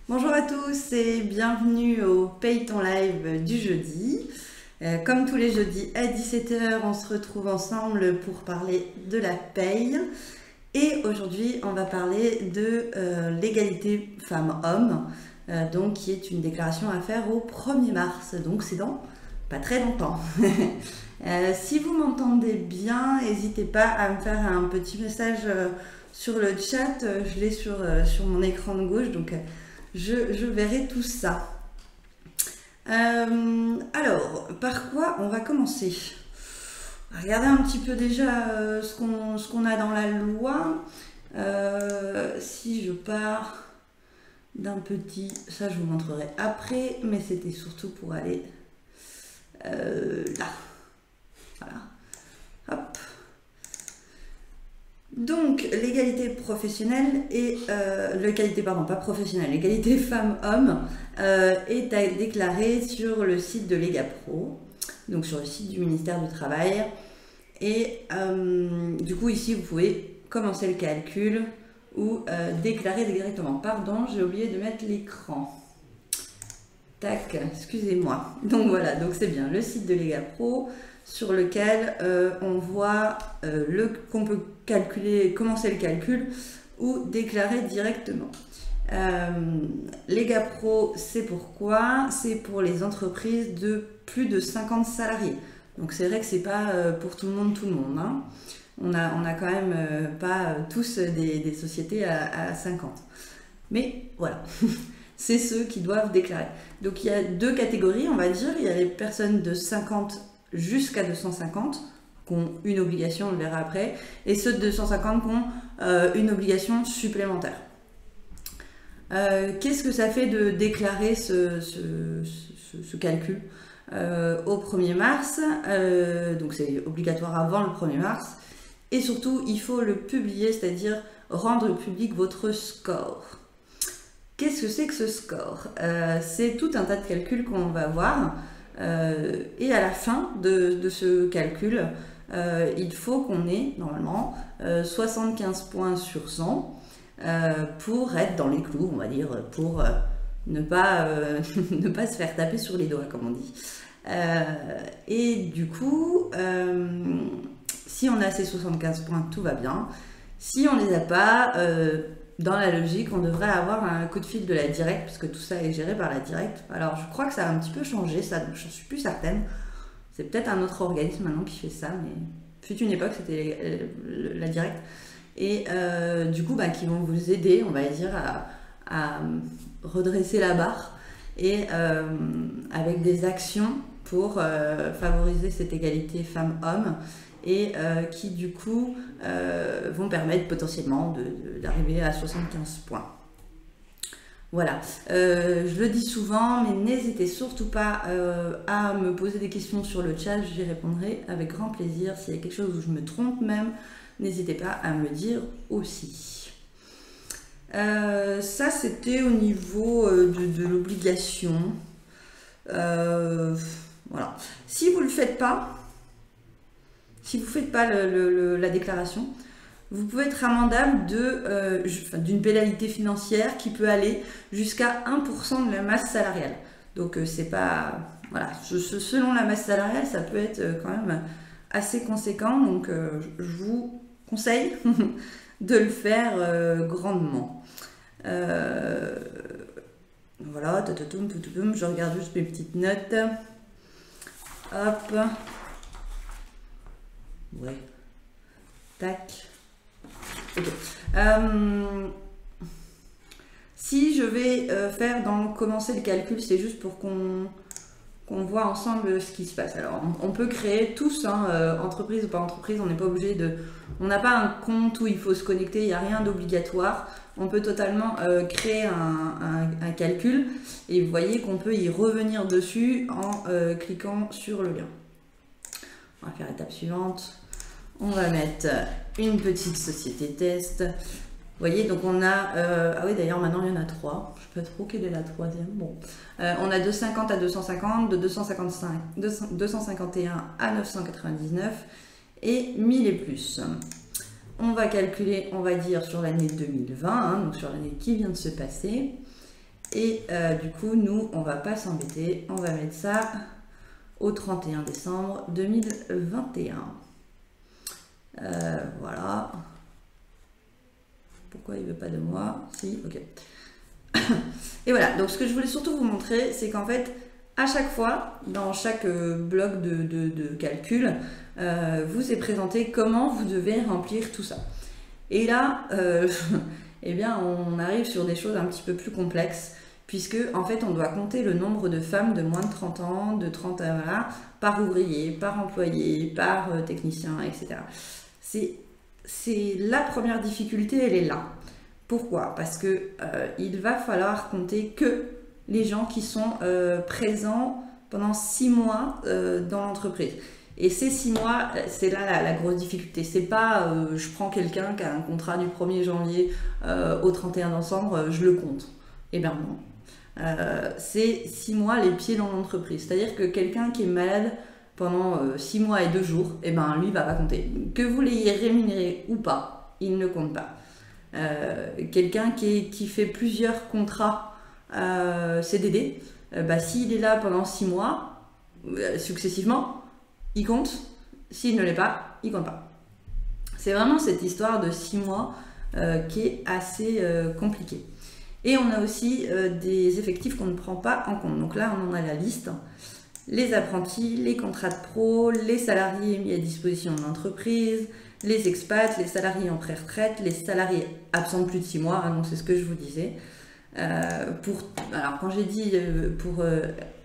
Bonjour à tous et bienvenue au Paye ton live du jeudi. Comme tous les jeudis à 17h, on se retrouve ensemble pour parler de la paye. Et aujourd'hui, on va parler de l'égalité femmes-hommes, donc qui est une déclaration à faire au 1er mars. Donc c'est dans pas très longtemps. Si vous m'entendez bien, n'hésitez pas à me faire un petit message sur le chat. Je l'ai sur mon écran de gauche, donc je verrai tout ça. Alors, par quoi on va commencer? Regardez un petit peu déjà ce qu'on a dans la loi. Si je pars d'un petit... Ça, je vous montrerai après, mais c'était surtout pour aller là. Voilà. Hop. Donc, l'égalité professionnelle et l'égalité, pardon, pas professionnelle, l'égalité femmes-hommes est à déclarer sur le site de l'EGAPRO, donc sur le site du ministère du Travail. Et du coup, ici, vous pouvez commencer le calcul ou déclarer directement. Pardon, j'ai oublié de mettre l'écran. Tac, excusez-moi. Donc voilà, donc c'est bien le site de l'EGAPRO sur lequel on voit qu'on peut calculer, commencer le calcul ou déclarer directement. L'EGAPRO, c'est pourquoi? C'est pour les entreprises de plus de 50 salariés. Donc c'est vrai que c'est pas pour tout le monde, hein. On a quand même pas tous des sociétés à 50. Mais voilà, c'est ceux qui doivent déclarer. Donc il y a deux catégories, on va dire. Il y a les personnes de 50 jusqu'à 250 qui ont une obligation, on le verra après, et ceux de 250 qui ont une obligation supplémentaire. Qu'est-ce que ça fait de déclarer ce calcul au 1er mars? Donc c'est obligatoire avant le 1er mars, et surtout il faut le publier, c'est-à-dire rendre public votre score. Qu'est-ce que c'est que ce score? C'est tout un tas de calculs qu'on va voir. Et à la fin de ce calcul, il faut qu'on ait normalement 75 points sur 100 pour être dans les clous, on va dire, pour ne pas se faire taper sur les doigts, comme on dit. Et du coup, si on a ces 75 points, tout va bien. Si on ne les a pas, dans la logique, on devrait avoir un coup de fil de la Directe, parce que tout ça est géré par la Directe. Alors, je crois que ça a un petit peu changé, ça, je ne suis plus certaine. C'est peut-être un autre organisme maintenant qui fait ça, mais fut une époque, c'était la Directe. Et du coup, qui vont vous aider, on va dire, à redresser la barre et avec des actions pour favoriser cette égalité femmes-hommes. Et qui du coup vont permettre potentiellement d'arriver à 75 points. Voilà, je le dis souvent, mais n'hésitez surtout pas à me poser des questions sur le chat, j'y répondrai avec grand plaisir. S'il y a quelque chose où je me trompe même, n'hésitez pas à me le dire aussi. Ça c'était au niveau de l'obligation. Voilà. Si vous ne le faites pas, si vous ne faites pas la déclaration, vous pouvez être amendable d'une pénalité financière qui peut aller jusqu'à 1% de la masse salariale. Donc c'est pas... Voilà, selon la masse salariale, ça peut être quand même assez conséquent. Donc je vous conseille de le faire grandement. Voilà, je regarde juste mes petites notes. Hop. Ouais. Tac. Ok. Si je vais faire commencer le calcul, c'est juste pour qu'on voit ensemble ce qui se passe. Alors, on peut créer tous, entreprise ou pas entreprise, on n'est pas obligé de... On n'a pas un compte où il faut se connecter, il n'y a rien d'obligatoire. On peut totalement créer un calcul et vous voyez qu'on peut y revenir dessus en cliquant sur le lien. On va faire l'étape suivante. On va mettre une petite société test. Vous voyez, donc on a... ah oui, d'ailleurs, maintenant, il y en a 3. Je ne sais pas trop quelle est la troisième. Bon. On a de 50 à 250, de 251 à 999 et 1000 et plus. On va calculer, on va dire, sur l'année 2020, donc sur l'année qui vient de se passer. Et du coup, nous, on va pas s'embêter. On va mettre ça au 31 décembre 2021. Voilà. Pourquoi il veut pas de moi? Si, ok. Et voilà, donc ce que je voulais surtout vous montrer, c'est qu'en fait, à chaque fois, dans chaque bloc de calcul, vous est présenté comment vous devez remplir tout ça. Et là, eh bien, on arrive sur des choses un petit peu plus complexes, puisque en fait, on doit compter le nombre de femmes de moins de 30 ans, de 30 ans, voilà, par ouvrier, par employé, par technicien, etc. C'est la première difficulté, elle est là. Pourquoi? Parce que il va falloir compter que les gens qui sont présents pendant 6 mois dans l'entreprise. Et ces 6 mois, c'est là la grosse difficulté. C'est pas je prends quelqu'un qui a un contrat du 1er janvier au 31 décembre, je le compte. Eh bien non. C'est 6 mois les pieds dans l'entreprise. C'est-à-dire que quelqu'un qui est malade pendant 6 mois et 2 jours, eh ben lui va pas compter. Que vous l'ayez rémunéré ou pas, il ne compte pas. Quelqu'un qui fait plusieurs contrats CDD, s'il est là pendant 6 mois successivement, il compte. S'il ne l'est pas, il compte pas. C'est vraiment cette histoire de 6 mois qui est assez compliquée. Et on a aussi des effectifs qu'on ne prend pas en compte. Donc là, on en a la liste. Les apprentis, les contrats de pro, les salariés mis à disposition de l'entreprise, les expats, les salariés en pré-retraite, les salariés absents de plus de 6 mois, donc c'est ce que je vous disais. Alors quand j'ai dit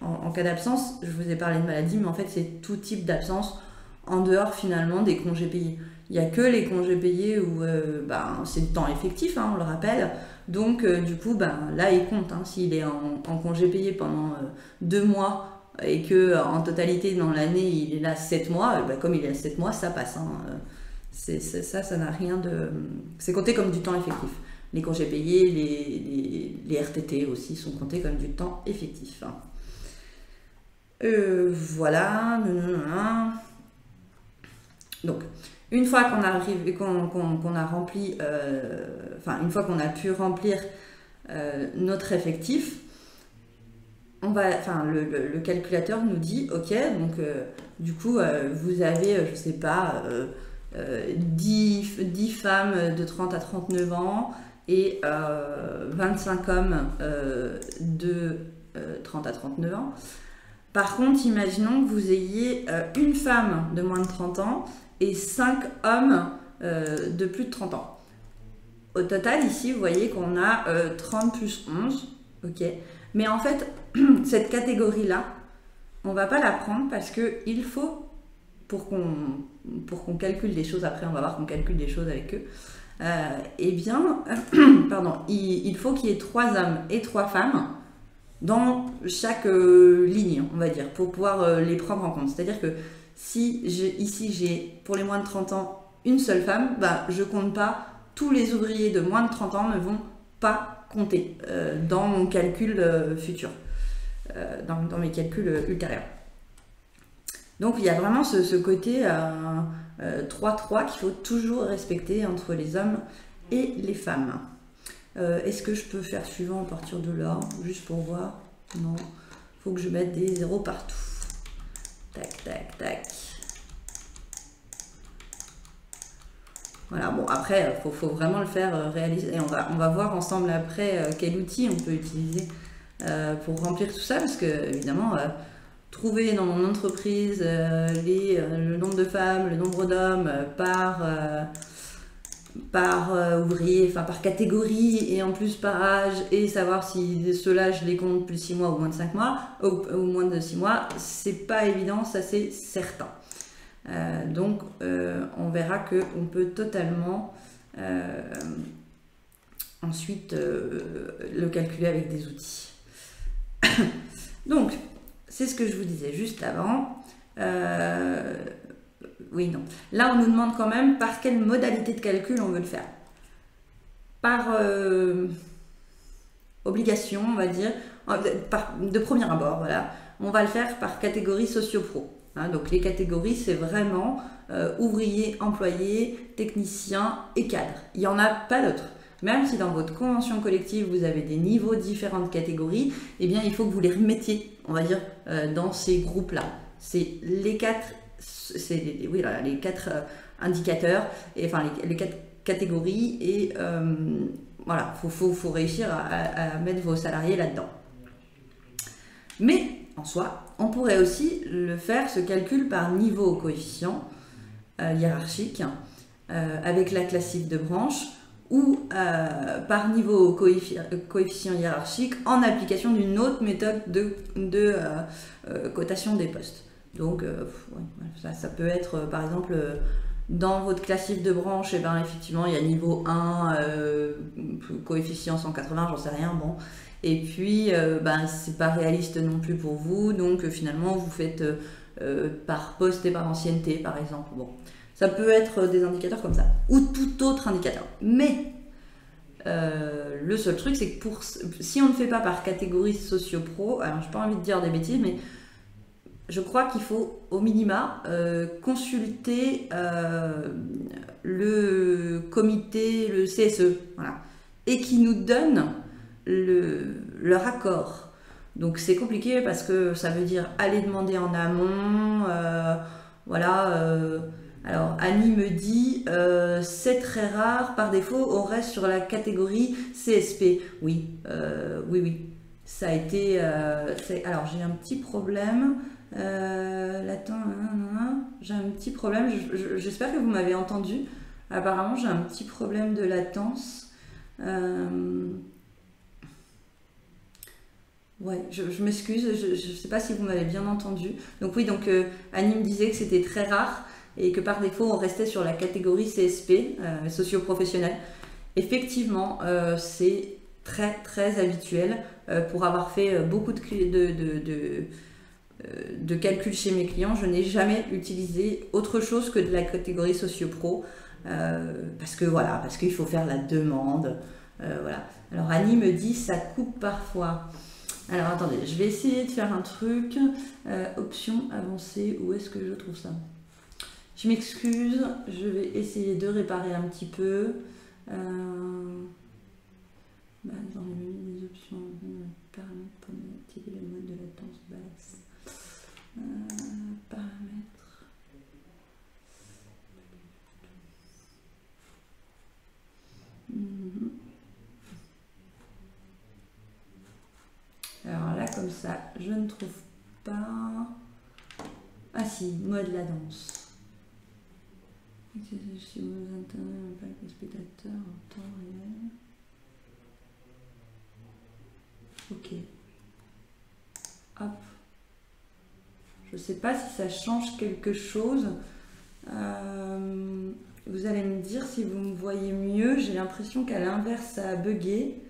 en cas d'absence, je vous ai parlé de maladie, mais en fait c'est tout type d'absence en dehors finalement des congés payés. Il n'y a que les congés payés où c'est du temps effectif, on le rappelle. Donc du coup, là il compte. S'il est en congé payé pendant 2 mois et que en totalité dans l'année il est là 7 mois, comme il est à 7 mois, ça passe. Ça n'a rien de... C'est compté comme du temps effectif. Les congés payés, les RTT aussi sont comptés comme du temps effectif. Voilà. Donc, une fois qu'on a rempli, une fois qu'on a pu remplir notre effectif, le calculateur nous dit, ok, donc du coup, vous avez, je sais pas, 10 femmes de 30 à 39 ans et 25 hommes de 30 à 39 ans. Par contre, imaginons que vous ayez une femme de moins de 30 ans et 5 hommes de plus de 30 ans. Au total, ici, vous voyez qu'on a 30 plus 11, ok. Mais en fait, cette catégorie-là, on ne va pas la prendre parce qu'il faut, pour qu'on calcule des choses, après on va voir qu'on calcule des choses avec eux, il faut qu'il y ait 3 hommes et 3 femmes dans chaque ligne, on va dire, pour pouvoir les prendre en compte. C'est-à-dire que si ici j'ai, pour les moins de 30 ans, une seule femme, je ne compte pas, tous les ouvriers de moins de 30 ans ne vont pas compter dans mon calcul futur, dans mes calculs ultérieurs. Donc il y a vraiment ce côté 3-3 qu'il faut toujours respecter entre les hommes et les femmes. Est-ce que je peux faire suivant à partir de là, juste pour voir? Non, il faut que je mette des zéros partout. Tac, tac, tac. Voilà, bon après, faut vraiment le faire réaliser. Et on va voir ensemble après quel outil on peut utiliser pour remplir tout ça, parce que évidemment, trouver dans mon entreprise le nombre de femmes, le nombre d'hommes par ouvrier, par catégorie, et en plus par âge, et savoir si ceux-là je les compte plus 6 mois ou moins de 5 mois, ou moins de 6 mois, c'est pas évident, ça c'est certain. Donc on verra qu'on peut totalement ensuite le calculer avec des outils. Donc c'est ce que je vous disais juste avant. Oui, non. Là on nous demande quand même par quelle modalité de calcul on veut le faire. Par obligation, on va dire, de premier abord, voilà. On va le faire par catégorie socio-pro. Donc les catégories, c'est vraiment ouvrier, employé, technicien et cadre. Il n'y en a pas d'autres. même si dans votre convention collective vous avez des niveaux différents de catégories, eh bien il faut que vous les remettiez, on va dire, dans ces groupes-là. C'est les quatre, les quatre indicateurs, et, enfin les quatre catégories, et voilà, faut réussir à mettre vos salariés là-dedans. Mais en soi, on pourrait aussi le faire, ce calcul par niveau coefficient hiérarchique, avec la classique de branche, ou par niveau coefficient hiérarchique en application d'une autre méthode de cotation des postes. Donc ça peut être par exemple dans votre classique de branche, et ben effectivement il y a niveau 1, coefficient 180, j'en sais rien, bon. Et puis c'est pas réaliste non plus pour vous, donc finalement vous faites par poste et par ancienneté par exemple. Bon. Ça peut être des indicateurs comme ça, ou tout autre indicateur. Mais le seul truc, c'est que si on ne fait pas par catégorie socio-pro, alors j'ai pas envie de dire des bêtises, mais je crois qu'il faut au minima consulter le comité, le CSE, voilà, et qui nous donne leur accord. Donc c'est compliqué parce que ça veut dire aller demander en amont, alors Annie me dit c'est très rare, par défaut on reste sur la catégorie CSP. Oui, oui. Ça a été. Alors j'ai un petit problème. J'ai un petit problème. J'espère que vous m'avez entendu. Apparemment j'ai un petit problème de latence. Ouais, je m'excuse, je ne sais pas si vous m'avez bien entendu. Donc oui, Annie me disait que c'était très rare et que par défaut on restait sur la catégorie CSP, socio-professionnel. Effectivement, c'est très très habituel pour avoir fait beaucoup de calculs chez mes clients. Je n'ai jamais utilisé autre chose que de la catégorie socio-pro parce qu'il faut faire la demande. Voilà. Alors Annie me dit ça coupe parfois. Alors attendez, je vais essayer de faire un truc. Option avancée, où est-ce que je trouve ça? Je m'excuse, je vais essayer de réparer un petit peu. Dans le menu des options, paramètres pour activer le mode de latence basse. Paramètres. Alors là, comme ça, je ne trouve pas. Ah si, mode latence. Si vous intervenez avec les spectateurs en temps réel. Ok. Hop. Je ne sais pas si ça change quelque chose. Vous allez me dire si vous me voyez mieux. J'ai l'impression qu'à l'inverse, ça a bugué.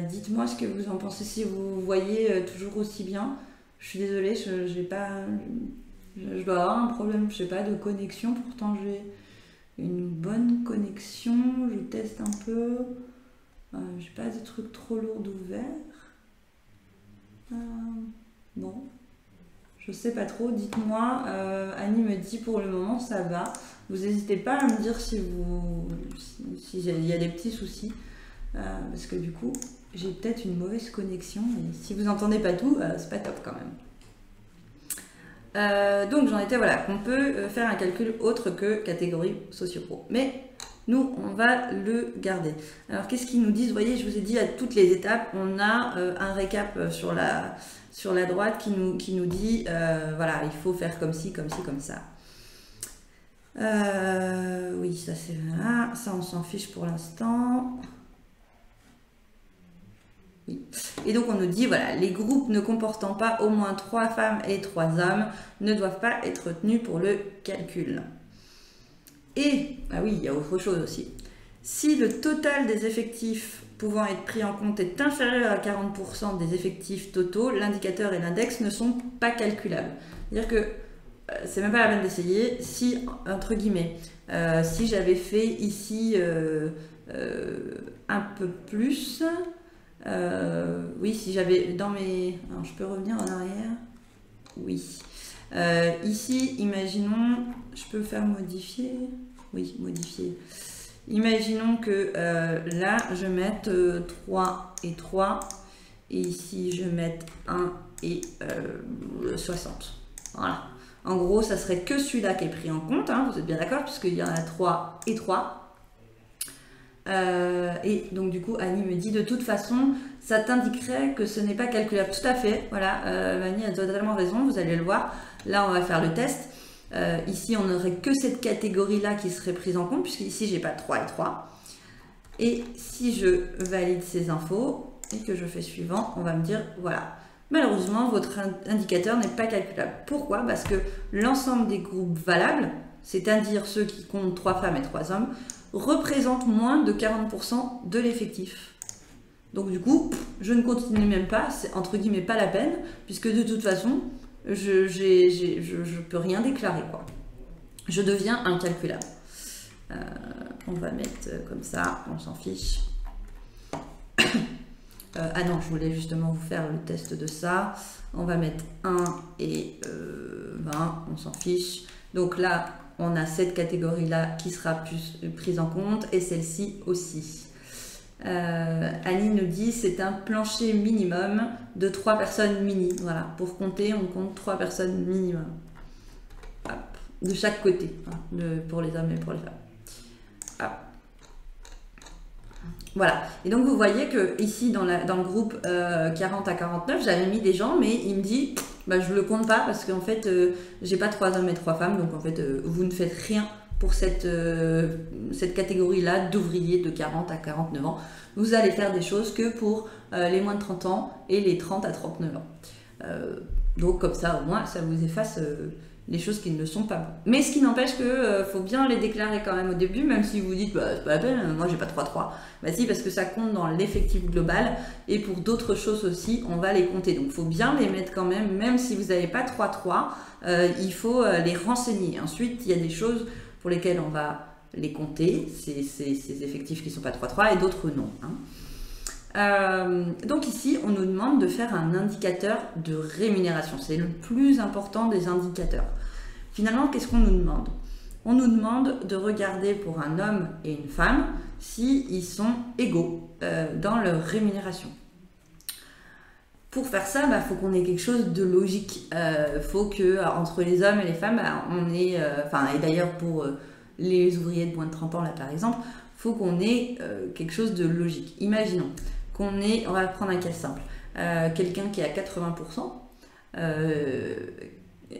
Dites-moi ce que vous en pensez, si vous voyez toujours aussi bien. Je suis désolée, je dois avoir un problème, je sais pas, de connexion. Pourtant j'ai une bonne connexion, je teste un peu. J'ai pas des trucs trop lourds ouverts. Bon, je sais pas trop, dites-moi. Annie me dit pour le moment ça va. Vous n'hésitez pas à me dire s'il y a des petits soucis. Parce que du coup j'ai peut-être une mauvaise connexion et si vous n'entendez pas tout, c'est pas top quand même. Donc j'en étais, voilà, qu'on peut faire un calcul autre que catégorie socio-pro, mais nous on va le garder. Alors qu'est-ce qu'ils nous disent? Vous voyez, je vous ai dit à toutes les étapes, on a un récap sur la droite qui nous dit voilà, il faut faire comme ci, comme ci, comme ça. Oui, ça c'est là, ça on s'en fiche pour l'instant. Et donc on nous dit, voilà, les groupes ne comportant pas au moins 3 femmes et 3 hommes ne doivent pas être retenus pour le calcul. Et, ah oui, il y a autre chose aussi. Si le total des effectifs pouvant être pris en compte est inférieur à 40% des effectifs totaux, l'indicateur et l'index ne sont pas calculables. C'est-à-dire que c'est même pas la peine d'essayer. Si, entre guillemets, si j'avais fait ici un peu plus... oui, si j'avais dans mes... Alors, je peux revenir en arrière? Oui. Ici, imaginons, je peux faire modifier. Oui, modifier. Imaginons que là, je mette 3 et 3. Et ici, je mette 1 et 60. Voilà. En gros, ça serait que celui-là qui est pris en compte. Hein, vous êtes bien d'accord, puisqu'il y en a 3 et 3. Et donc, du coup, Annie me dit, de toute façon, ça t'indiquerait que ce n'est pas calculable. Tout à fait. Voilà, Annie a totalement raison. Vous allez le voir. Là, on va faire le test. Ici, on n'aurait que cette catégorie-là qui serait prise en compte, puisqu'ici, j'ai pas 3 et 3. Et si je valide ces infos et que je fais suivant, on va me dire, voilà, malheureusement, votre indicateur n'est pas calculable. Pourquoi? Parce que l'ensemble des groupes valables, c'est-à-dire ceux qui comptent 3 femmes et 3 hommes, représentent moins de 40% de l'effectif. Donc du coup, je ne continue même pas, c'est entre guillemets pas la peine, puisque de toute façon, je peux rien déclarer, quoi. Je deviens incalculable. On va mettre comme ça, on s'en fiche. Ah non, je voulais justement vous faire le test de ça. On va mettre 1 et 20, on s'en fiche. Donc là, on a cette catégorie-là qui sera plus prise en compte et celle-ci aussi. Annie nous dit c'est un plancher minimum de 3 personnes mini. Voilà, pour compter, on compte 3 personnes minimum. Hop, de chaque côté, hein, pour les hommes et pour les femmes. Hop. Voilà, et donc vous voyez que ici dans le groupe 40 à 49, j'avais mis des gens, mais il me dit bah, je le compte pas parce qu'en fait j'ai pas 3 hommes et 3 femmes, donc en fait vous ne faites rien pour cette catégorie-là d'ouvriers de 40 à 49 ans. Vous allez faire des choses que pour les moins de 30 ans et les 30 à 39 ans. Donc comme ça, au moins, ça vous efface les choses qui ne sont pas bonnes. Mais ce qui n'empêche que faut bien les déclarer quand même au début, même si vous dites, bah, c'est pas la peine, moi j'ai pas 3-3. Bah si, parce que ça compte dans l'effectif global, et pour d'autres choses aussi, on va les compter. Donc il faut bien les mettre quand même si vous n'avez pas 3-3, il faut les renseigner. Ensuite, il y a des choses pour lesquelles on va les compter, ces effectifs qui ne sont pas 3-3, et d'autres non. Hein. Donc ici, on nous demande de faire un indicateur de rémunération. C'est le plus important des indicateurs. Finalement, qu'est-ce qu'on nous demande? On nous demande de regarder pour un homme et une femme s'ils sont égaux dans leur rémunération. Pour faire ça, il faut qu'on ait quelque chose de logique. Faut que entre les hommes et les femmes, on ait, et d'ailleurs pour les ouvriers de moins de 30 ans, là par exemple, faut qu'on ait quelque chose de logique. Imaginons qu'on ait, on va prendre un cas simple, quelqu'un qui est à 80%,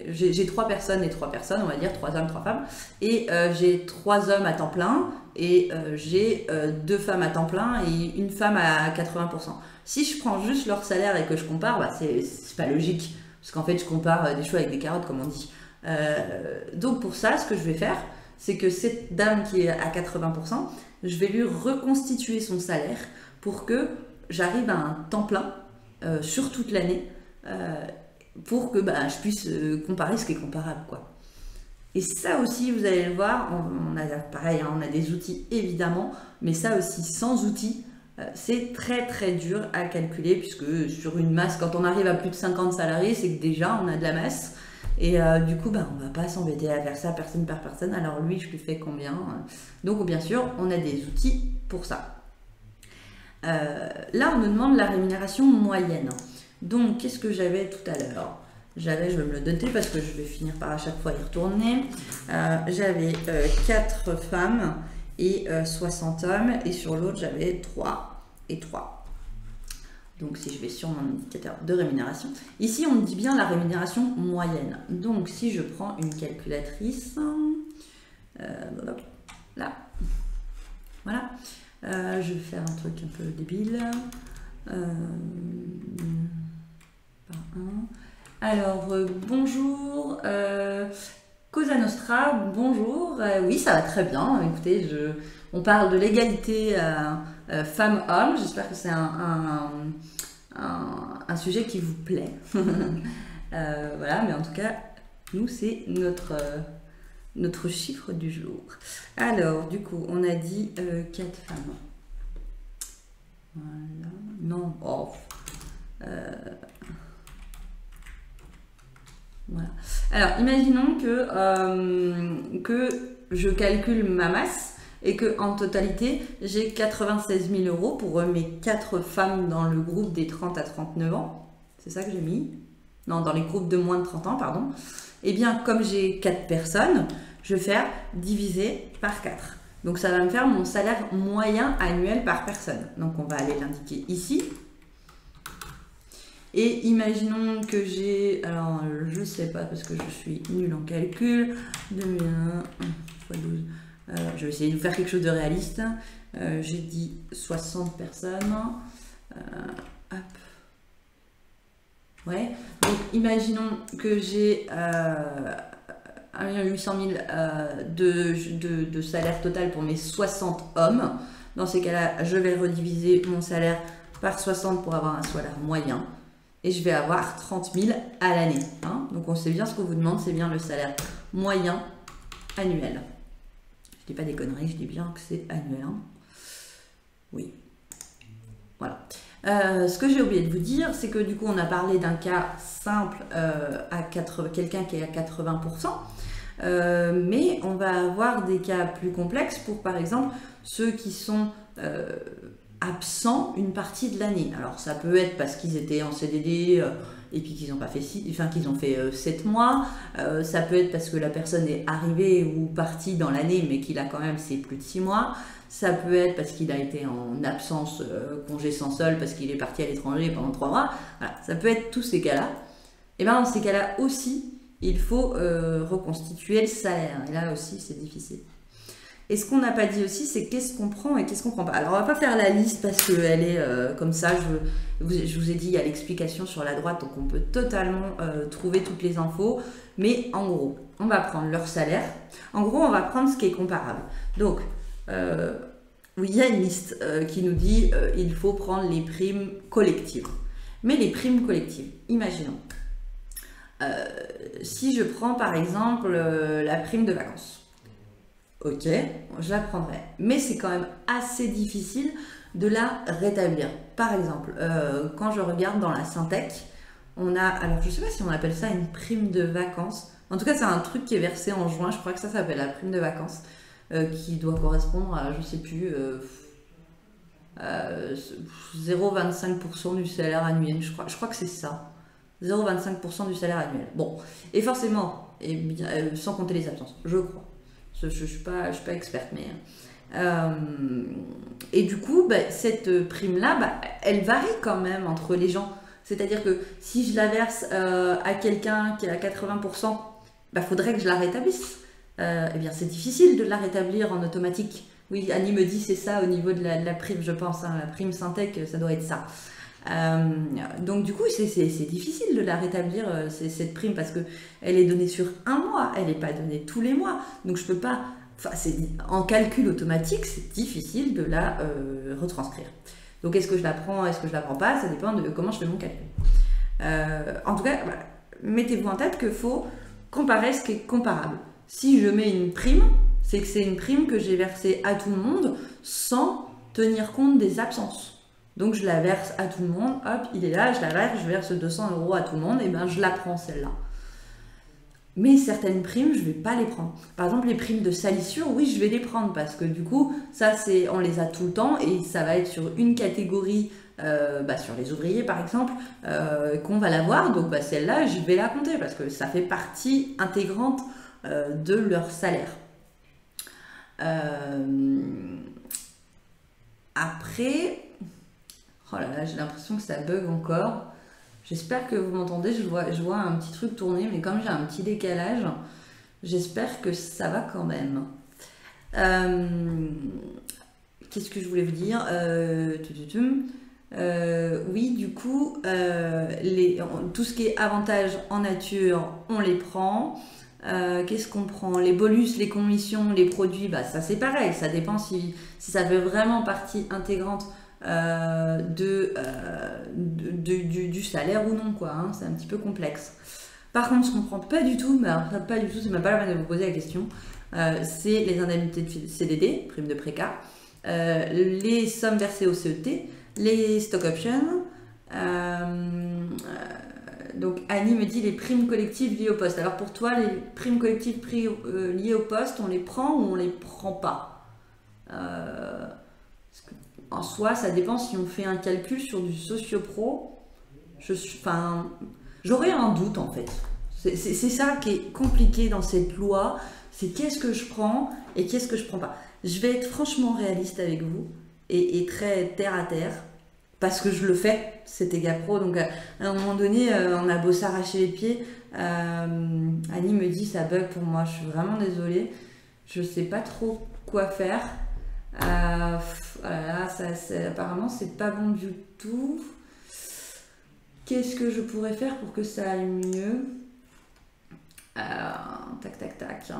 j'ai 3 personnes et 3 personnes, on va dire 3 hommes, 3 femmes, et j'ai 3 hommes à temps plein, et j'ai 2 femmes à temps plein et une femme à 80%. Si je prends juste leur salaire et que je compare, c'est pas logique, parce qu'en fait je compare des choux avec des carottes, comme on dit. Donc pour ça, ce que je vais faire, c'est que cette dame qui est à 80%, je vais lui reconstituer son salaire pour que j'arrive à un temps plein sur toute l'année, pour que je puisse comparer ce qui est comparable, quoi. Et ça aussi, vous allez le voir, on a pareil, hein, on a des outils évidemment, mais ça aussi, sans outils, c'est très très dur à calculer, puisque sur une masse, quand on arrive à plus de 50 salariés, c'est que déjà on a de la masse. Et du coup, on va pas s'embêter à faire ça personne par personne. Alors lui, je lui fais combien? Donc bien sûr, on a des outils pour ça. Là, on nous demande la rémunération moyenne. Donc, qu'est-ce que j'avais tout à l'heure? Je vais me le noter parce que je vais finir par à chaque fois y retourner. J'avais 4 femmes et 60 hommes. Et sur l'autre, j'avais 3 et 3. Donc, si je vais sur mon indicateur de rémunération, ici, on me dit bien la rémunération moyenne. Donc, si je prends une calculatrice, là, voilà, je vais faire un truc un peu débile. Alors, bonjour, Cosa Nostra, bonjour. Oui, ça va très bien. Écoutez, on parle de l'égalité femmes-hommes. J'espère que c'est un sujet qui vous plaît. Voilà, mais en tout cas, nous, c'est notre chiffre du jour. Alors, du coup, on a dit 4 femmes. Voilà. Non. Oh. Voilà. Alors, imaginons que je calcule ma masse et que en totalité, j'ai 96 000 euros pour mes 4 femmes dans le groupe des 30 à 39 ans. C'est ça que j'ai mis? Non, dans les groupes de moins de 30 ans, pardon. Eh bien, comme j'ai 4 personnes, je vais faire diviser par 4. Donc, ça va me faire mon salaire moyen annuel par personne. Donc, on va aller l'indiquer ici. Et imaginons que j'ai, alors je sais pas parce que je suis nulle en calcul, 2001 x 12, je vais essayer de faire quelque chose de réaliste. J'ai dit 60 personnes. Hop. Ouais, donc imaginons que j'ai 1 800 000 de salaire total pour mes 60 hommes. Dans ces cas-là, je vais rediviser mon salaire par 60 pour avoir un salaire moyen. Et je vais avoir 30 000 à l'année. Hein. Donc on sait bien ce qu'on vous demande, c'est bien le salaire moyen annuel. Je dis pas des conneries, je dis bien que c'est annuel. Hein. Oui. Voilà. Ce que j'ai oublié de vous dire, c'est que du coup on a parlé d'un cas simple à quelqu'un qui est à 80%. Mais on va avoir des cas plus complexes pour par exemple ceux qui sont absents une partie de l'année. Alors ça peut être parce qu'ils étaient en CDD et puis qu'ils n'ont pas fait qu'ils ont fait 7 mois. Ça peut être parce que la personne est arrivée ou partie dans l'année mais qu'il a quand même ses plus de 6 mois. Ça peut être parce qu'il a été en absence, congé sans solde, parce qu'il est parti à l'étranger pendant 3 mois. Voilà, ça peut être tous ces cas-là. Et bien dans ces cas-là aussi, il faut reconstituer le salaire. Et là aussi, c'est difficile. Et ce qu'on n'a pas dit aussi, c'est qu'est-ce qu'on prend et qu'est-ce qu'on prend pas. Alors, on va pas faire la liste parce qu'elle est comme ça. Je vous ai dit, il y a l'explication sur la droite, donc on peut totalement trouver toutes les infos. Mais en gros, on va prendre leur salaire. En gros, on va prendre ce qui est comparable. Donc, oui, il y a une liste qui nous dit il faut prendre les primes collectives. Mais les primes collectives, imaginons. Si je prends par exemple la prime de vacances. Ok, je la prendrai. Mais c'est quand même assez difficile de la rétablir. Par exemple, quand je regarde dans la Syntec, on a, alors je ne sais pas si on appelle ça une prime de vacances. En tout cas, c'est un truc qui est versé en juin. Je crois que ça s'appelle la prime de vacances, qui doit correspondre à, je ne sais plus, 0,25% du salaire annuel. Je crois que c'est ça. 0,25% du salaire annuel. Bon, et forcément, et bien, sans compter les absences, je crois. Je ne suis pas experte, mais... et du coup, cette prime-là, elle varie quand même entre les gens. C'est-à-dire que si je la verse à quelqu'un qui est à 80%, faudrait que je la rétablisse. Eh bien, c'est difficile de la rétablir en automatique. Oui, Annie me dit c'est ça au niveau de la prime, je pense. Hein, la prime Syntec, ça doit être ça. Donc du coup c'est difficile de la rétablir cette prime parce que elle est donnée sur un mois, elle n'est pas donnée tous les mois, donc je peux pas, en calcul automatique c'est difficile de la retranscrire. Donc est-ce que je la prends, est-ce que je la prends pas, ça dépend de comment je fais mon calcul. En tout cas, voilà, mettez-vous en tête qu'il faut comparer ce qui est comparable. Si je mets une prime, c'est que c'est une prime que j'ai versée à tout le monde sans tenir compte des absences. Donc je la verse à tout le monde, hop, il est là, je la verse, je verse 200 € à tout le monde, et je la prends celle-là. Mais certaines primes, je ne vais pas les prendre. Par exemple, les primes de salissure, oui, je vais les prendre parce que du coup, ça, on les a tout le temps et ça va être sur une catégorie, sur les ouvriers par exemple, qu'on va l'avoir. Donc celle-là, je vais la compter parce que ça fait partie intégrante de leur salaire. Après... Oh là là, j'ai l'impression que ça bug encore. J'espère que vous m'entendez. Je vois un petit truc tourner, mais comme j'ai un petit décalage, j'espère que ça va quand même. Qu'est-ce que je voulais vous dire oui, du coup, tout ce qui est avantages en nature, on les prend. Qu'est-ce qu'on prend? Les bonus, les commissions, les produits, ça c'est pareil. Ça dépend si ça fait vraiment partie intégrante du salaire ou non, quoi, hein, c'est un petit peu complexe. Par contre, ce qu'on ne comprend pas du tout, pas du tout, c'est même pas la peine de vous poser la question, c'est les indemnités de CDD, prime de préca, les sommes versées au CET, les stock options, donc Annie me dit les primes collectives liées au poste. Alors pour toi, les primes collectives liées au poste, on les prend ou on les prend pas? En soi, ça dépend si on fait un calcul sur du socio-pro. J'aurais un doute en fait. C'est ça qui est compliqué dans cette loi. C'est qu'est-ce que je prends et qu'est-ce que je prends pas. Je vais être franchement réaliste avec vous et très terre à terre. Parce que je le fais, c'était Gapro. Donc à un moment donné, on a beau s'arracher les pieds. Annie me dit ça bug pour moi. Je suis vraiment désolée. Je sais pas trop quoi faire. Voilà, apparemment c'est pas bon du tout. Qu'est-ce que je pourrais faire pour que ça aille mieux? Tac tac tac.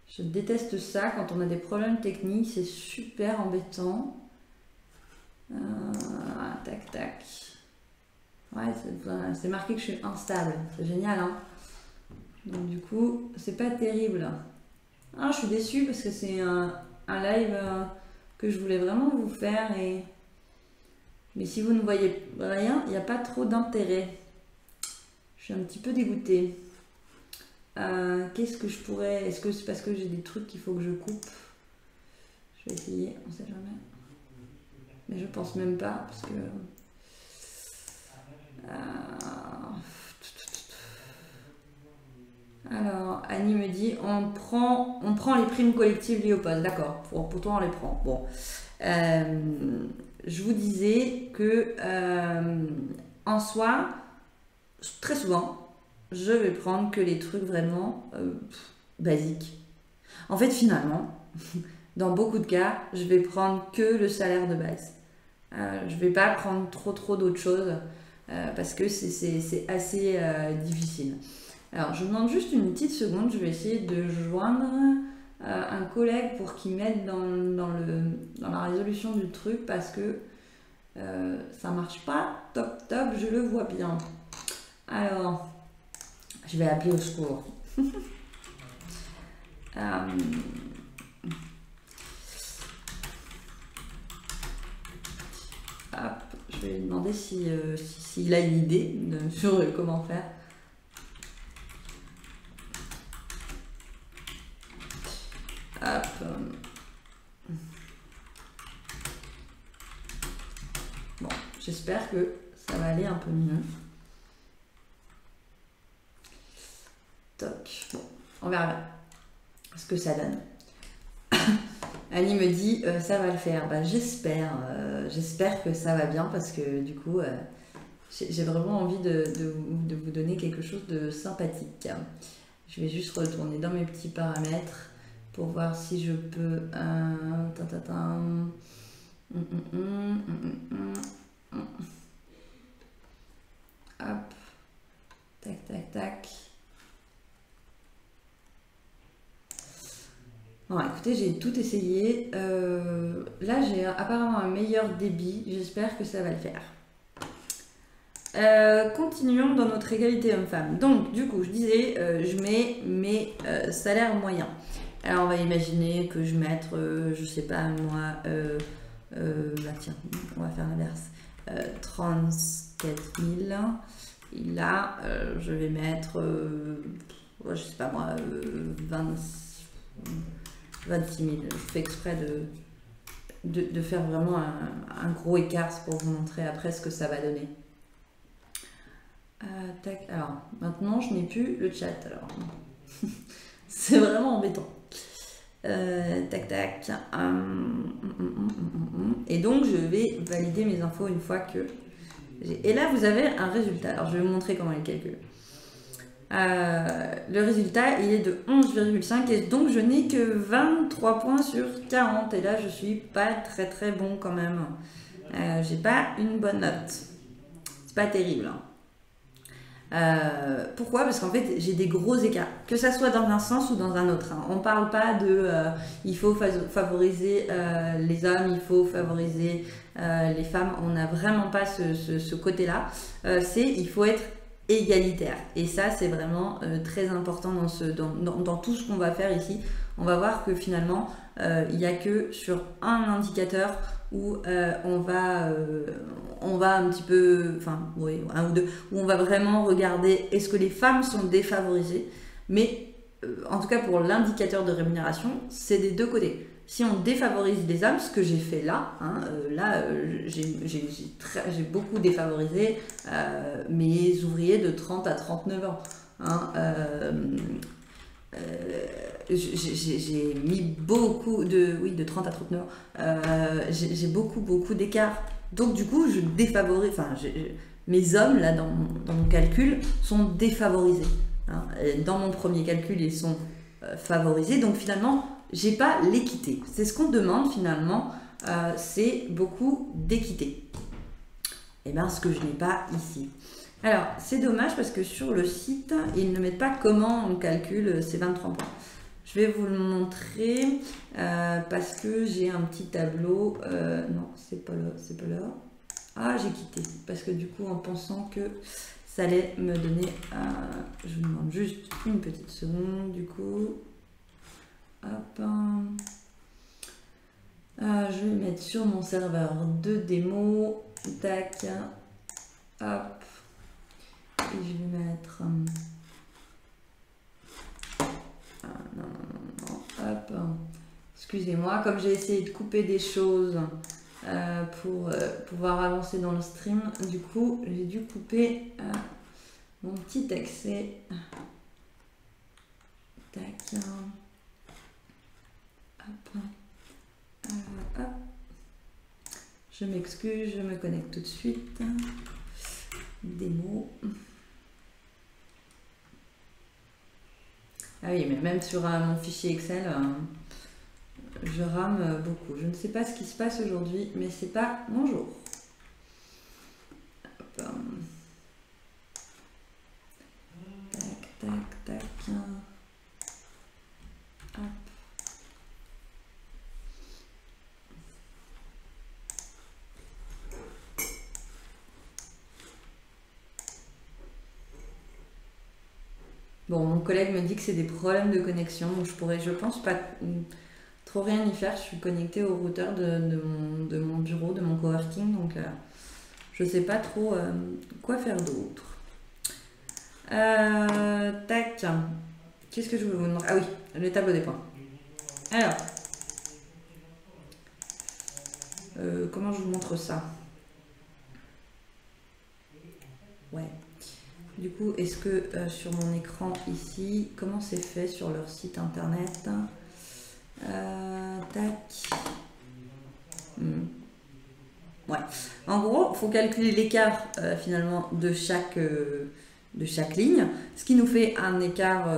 Je déteste ça quand on a des problèmes techniques, c'est super embêtant. Tac tac. Ouais, c'est marqué que je suis instable, c'est génial hein. Donc du coup, c'est pas terrible. Je suis déçue parce que c'est un live que je voulais vraiment vous faire. Mais si vous ne voyez rien, il n'y a pas trop d'intérêt. Je suis un petit peu dégoûtée. Qu'est-ce que je pourrais... Est-ce que c'est parce que j'ai des trucs qu'il faut que je coupe? Je vais essayer, on sait jamais. Mais je pense même pas parce que... Alors, Annie me dit, on prend les primes collectives liées au poste. D'accord, pour toi on les prend. Bon, je vous disais que en soi, très souvent, je vais prendre que les trucs vraiment basiques. En fait, finalement, dans beaucoup de cas, je vais prendre que le salaire de base. Je vais pas prendre trop d'autres choses parce que c'est assez difficile. Alors, je vous demande juste une petite seconde, je vais essayer de joindre un collègue pour qu'il m'aide dans la résolution du truc parce que ça marche pas top, je le vois bien. Alors, je vais appeler au secours. Hop, je vais lui demander s'il a une idée sur comment faire. Hop. Bon, j'espère que ça va aller un peu mieux. Toc. Bon, on verra ce que ça donne. Annie me dit ça va le faire. Bah, j'espère que ça va bien parce que du coup j'ai vraiment envie de vous donner quelque chose de sympathique. Je vais juste retourner dans mes petits paramètres pour voir si je peux... Hop. Tac, tac, tac. Bon, écoutez, j'ai tout essayé. Là, j'ai apparemment un meilleur débit. J'espère que ça va le faire. Continuons dans notre égalité homme-femme. Donc, du coup, je disais, je mets mes salaires moyens. Alors, on va imaginer que je mette, je sais pas moi, bah tiens, on va faire l'inverse. 34 000. Et là, je vais mettre, je sais pas moi, 26 000. Je fais exprès de faire vraiment un gros écart pour vous montrer après ce que ça va donner. Tac, alors maintenant je n'ai plus le chat, alors c'est vraiment embêtant. Tac tac. Et donc je vais valider mes infos une fois que j'ai. Et là vous avez un résultat. Alors je vais vous montrer comment il calcule. Le résultat il est de 11,5 et donc je n'ai que 23 points sur 40. Et là je suis pas très bon quand même. J'ai pas une bonne note. C'est pas terrible. Hein. Pourquoi? Parce qu'en fait j'ai des gros écarts, que ça soit dans un sens ou dans un autre. Hein. On parle pas de il faut favoriser les hommes, il faut favoriser les femmes. On n'a vraiment pas ce côté-là. Il faut être égalitaire. Et ça c'est vraiment très important dans tout ce qu'on va faire ici. On va voir que finalement il n'y a que sur un indicateur où on va un petit peu, enfin oui, un ou deux, où on va vraiment regarder est-ce que les femmes sont défavorisées, mais en tout cas pour l'indicateur de rémunération, c'est des deux côtés. Si on défavorise les hommes, ce que j'ai fait là, j'ai beaucoup défavorisé mes ouvriers de 30 à 39 ans. J'ai mis beaucoup de 30 à 39 ans. J'ai beaucoup d'écart. Donc du coup, je défavorise, mes hommes, là, dans mon calcul, sont défavorisés. Dans mon premier calcul, ils sont favorisés. Donc finalement, j'ai pas l'équité. C'est ce qu'on demande finalement, c'est beaucoup d'équité. Et bien, ce que je n'ai pas ici. Alors, c'est dommage parce que sur le site, ils ne mettent pas comment on calcule ces 23 points. Je vais vous le montrer parce que j'ai un petit tableau. Non, c'est pas là. Ah, j'ai quitté. Parce que du coup, en pensant que ça allait me donner... je vous demande juste une petite seconde, du coup. Hop. Je vais mettre sur mon serveur de démo. Tac. Hop. Et je vais mettre... non. Hop. Excusez-moi, comme j'ai essayé de couper des choses pour pouvoir avancer dans le stream, du coup, j'ai dû couper mon petit accès. Tac. Hop. Hop. Je m'excuse, je me connecte tout de suite. Démo. Ah oui, mais même sur mon fichier Excel, je rame beaucoup. Je ne sais pas ce qui se passe aujourd'hui, mais c'est pas mon jour. Hop. Tac. Hop. Bon, mon collègue me dit que c'est des problèmes de connexion, donc je pense pas trop rien y faire. Je suis connectée au routeur de mon bureau, de mon coworking, donc je sais pas trop quoi faire d'autre. Tac. Qu'est-ce que je voulais vous demander? Ah oui, le tableau des points. Alors, comment je vous montre ça? Ouais. Du coup, est-ce que sur mon écran ici, comment c'est fait sur leur site internet? Tac. Ouais. En gros, il faut calculer l'écart finalement de chaque ligne, ce qui nous fait un écart,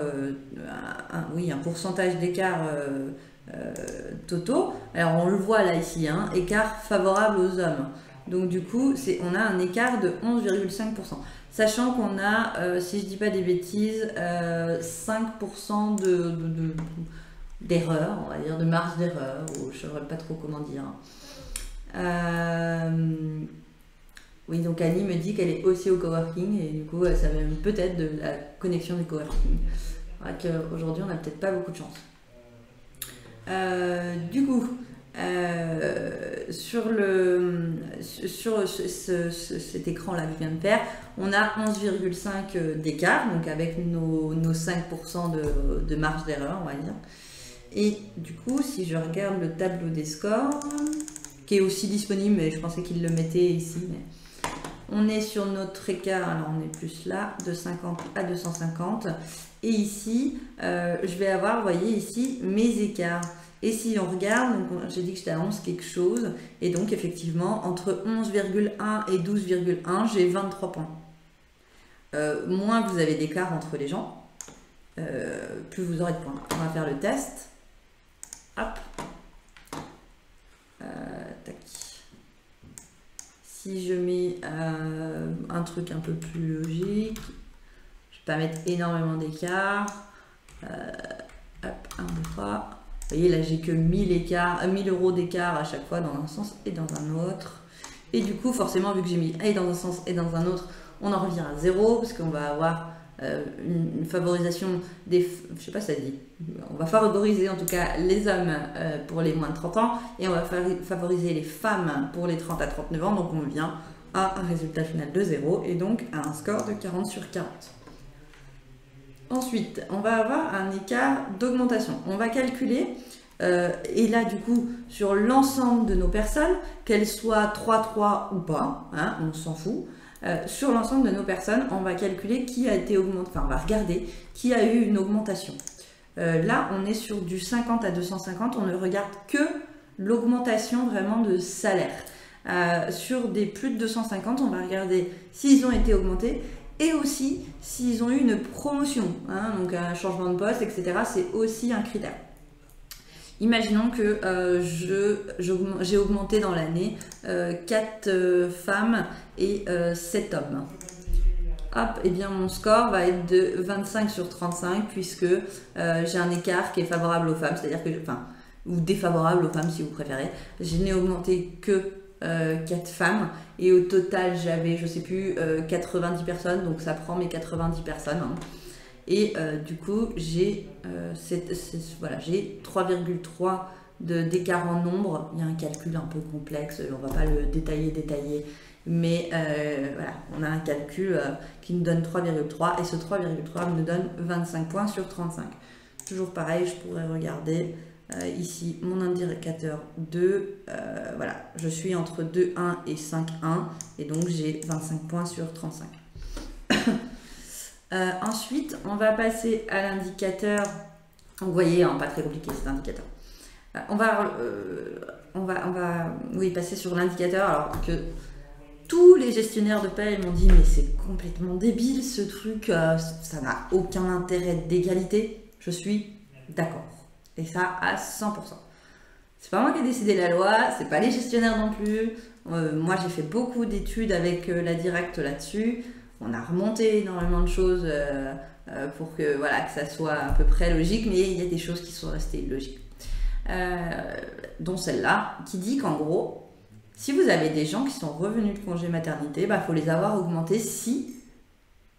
un pourcentage d'écart totaux. Alors on le voit là ici, écart favorable aux hommes. Donc du coup, on a un écart de 11,5%. Sachant qu'on a, si je dis pas des bêtises, 5% d'erreur, on va dire, de marge d'erreur, ou je ne saurais pas trop comment dire. Oui, donc Annie me dit qu'elle est aussi au coworking, et du coup, ça vient peut-être de la connexion du coworking. Aujourd'hui, on n'a peut-être pas beaucoup de chance. Du coup, sur cet écran là que je viens de faire, on a 11,5 d'écart, donc avec nos 5% de marge d'erreur, on va dire. Et du coup, si je regarde le tableau des scores, qui est aussi disponible, mais je pensais qu'il le mettait ici, mais on est sur notre écart, alors on est plus là, de 50 à 250, et ici, je vais avoir, vous voyez ici, mes écarts. Et si on regarde, j'ai dit que j'étais à 11 quelque chose, et donc effectivement, entre 11,1 et 12,1, j'ai 23 points. Moins vous avez d'écart entre les gens, plus vous aurez de points. On va faire le test. Hop. Tac. Si je mets un truc un peu plus logique, je ne vais pas mettre énormément d'écart. Hop, 1, 2, 3. Vous voyez, là, j'ai que 1000 euros d'écart à chaque fois dans un sens et dans un autre. Et du coup, forcément, vu que j'ai mis et dans un sens et dans un autre, on en revient à 0 parce qu'on va avoir une favorisation des... Je sais pas si ça dit. On va favoriser en tout cas les hommes pour les moins de 30 ans et on va favoriser les femmes pour les 30 à 39 ans. Donc, on vient à un résultat final de 0 et donc à un score de 40 sur 40. Ensuite, on va avoir un écart d'augmentation. On va calculer, et là du coup, sur l'ensemble de nos personnes, qu'elles soient 3-3 ou pas, hein, on s'en fout, sur l'ensemble de nos personnes, on va calculer qui a été augmenté, enfin on va regarder qui a eu une augmentation. Là, on est sur du 50 à 250, on ne regarde que l'augmentation vraiment de salaire. Sur des plus de 250, on va regarder s'ils ont été augmentés et aussi s'ils ont eu une promotion, hein, donc un changement de poste, etc. C'est aussi un critère. Imaginons que j'ai augmenté dans l'année 4 femmes et 7 hommes. Hop, et bien mon score va être de 25 sur 35 puisque j'ai un écart qui est favorable aux femmes, c'est-à-dire que, ou défavorable aux femmes si vous préférez. Je n'ai augmenté que 4 femmes et au total j'avais, je sais plus, 90 personnes, donc ça prend mes 90 personnes. Hein. Et du coup, j'ai 3,3 d'écart en nombre. Il y a un calcul un peu complexe, on ne va pas le détailler, mais voilà, on a un calcul qui nous donne 3,3 et ce 3,3 me donne 25 points sur 35. Toujours pareil, je pourrais regarder ici mon indicateur 2. Voilà, je suis entre 2,1 et 5,1 et donc j'ai 25 points sur 35. Ensuite, on va passer à l'indicateur. Vous voyez, hein, pas très compliqué cet indicateur. On va passer sur l'indicateur alors que tous les gestionnaires de paie m'ont dit mais c'est complètement débile ce truc, ça n'a aucun intérêt d'égalité. Je suis d'accord. Et ça à 100%. C'est pas moi qui ai décidé la loi, c'est pas les gestionnaires non plus. Moi j'ai fait beaucoup d'études avec la Directe là-dessus. On a remonté énormément de choses pour que, voilà, que ça soit à peu près logique, mais il y a des choses qui sont restées illogiques. Dont celle-là, qui dit qu'en gros, si vous avez des gens qui sont revenus de congé maternité, il faut les avoir augmentés si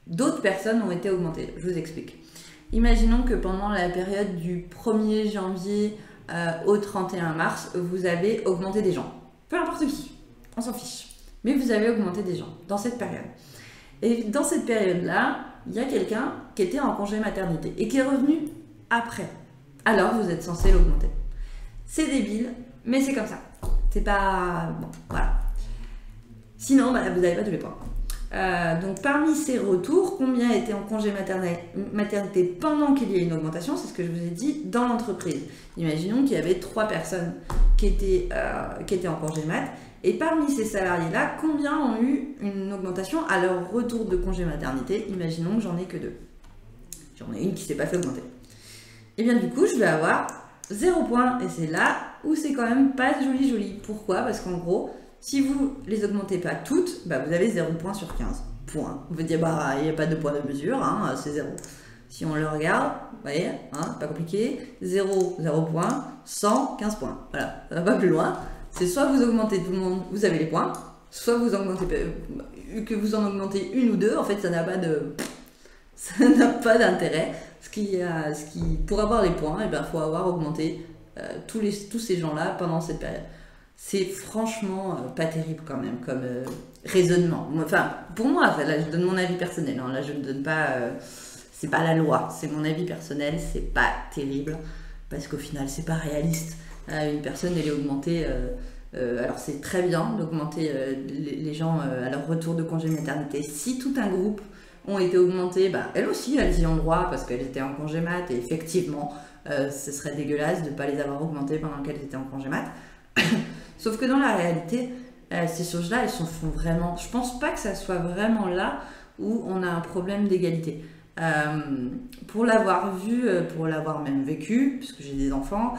d'autres personnes ont été augmentées. Je vous explique. Imaginons que pendant la période du 1er janvier au 31 mars, vous avez augmenté des gens. Peu importe qui, on s'en fiche. Mais vous avez augmenté des gens dans cette période. Et dans cette période-là, il y a quelqu'un qui était en congé maternité et qui est revenu après. Alors, vous êtes censé l'augmenter. C'est débile, mais c'est comme ça. C'est pas... Bon, voilà. Sinon, vous n'avez pas tous les points. Donc, parmi ces retours, combien étaient en congé maternité pendant qu'il y ait une augmentation? C'est ce que je vous ai dit dans l'entreprise. Imaginons qu'il y avait 3 personnes qui étaient en congé mat. Et parmi ces salariés-là, combien ont eu une augmentation à leur retour de congé maternité? Imaginons que j'en ai que 2. J'en ai une qui ne s'est pas fait augmenter. Et bien du coup, je vais avoir 0 point. Et c'est là où c'est quand même pas joli. Pourquoi? Parce qu'en gros, si vous les augmentez pas toutes, vous avez 0 point sur 15. Point. Vous dites, il n'y a pas de point de mesure, hein, c'est 0. Si on le regarde, vous voyez, hein, pas compliqué, 0 point, 100, 15 points. Voilà, ça va pas plus loin. C'est soit vous augmentez tout le monde, vous avez les points, soit vous augmentez, que vous en augmentez une ou deux, en fait ça n'a pas d'intérêt. Pour avoir les points, il faut avoir augmenté tous ces gens-là pendant cette période. C'est franchement pas terrible quand même comme raisonnement. Enfin, pour moi, là je donne mon avis personnel, hein, là je ne donne pas, c'est pas la loi, c'est mon avis personnel, c'est pas terrible, parce qu'au final c'est pas réaliste. Une personne, elle est augmentée, alors c'est très bien d'augmenter les gens à leur retour de congé maternité. Si tout un groupe ont été augmentés, elles aussi, elles y ont droit parce qu'elles étaient en congé mat et effectivement, ce serait dégueulasse de ne pas les avoir augmentées pendant qu'elles étaient en congé mat. Sauf que dans la réalité, ces choses-là, elles se font vraiment... Je pense pas que ça soit vraiment là où on a un problème d'égalité. Pour l'avoir vu, pour l'avoir même vécu, puisque j'ai des enfants,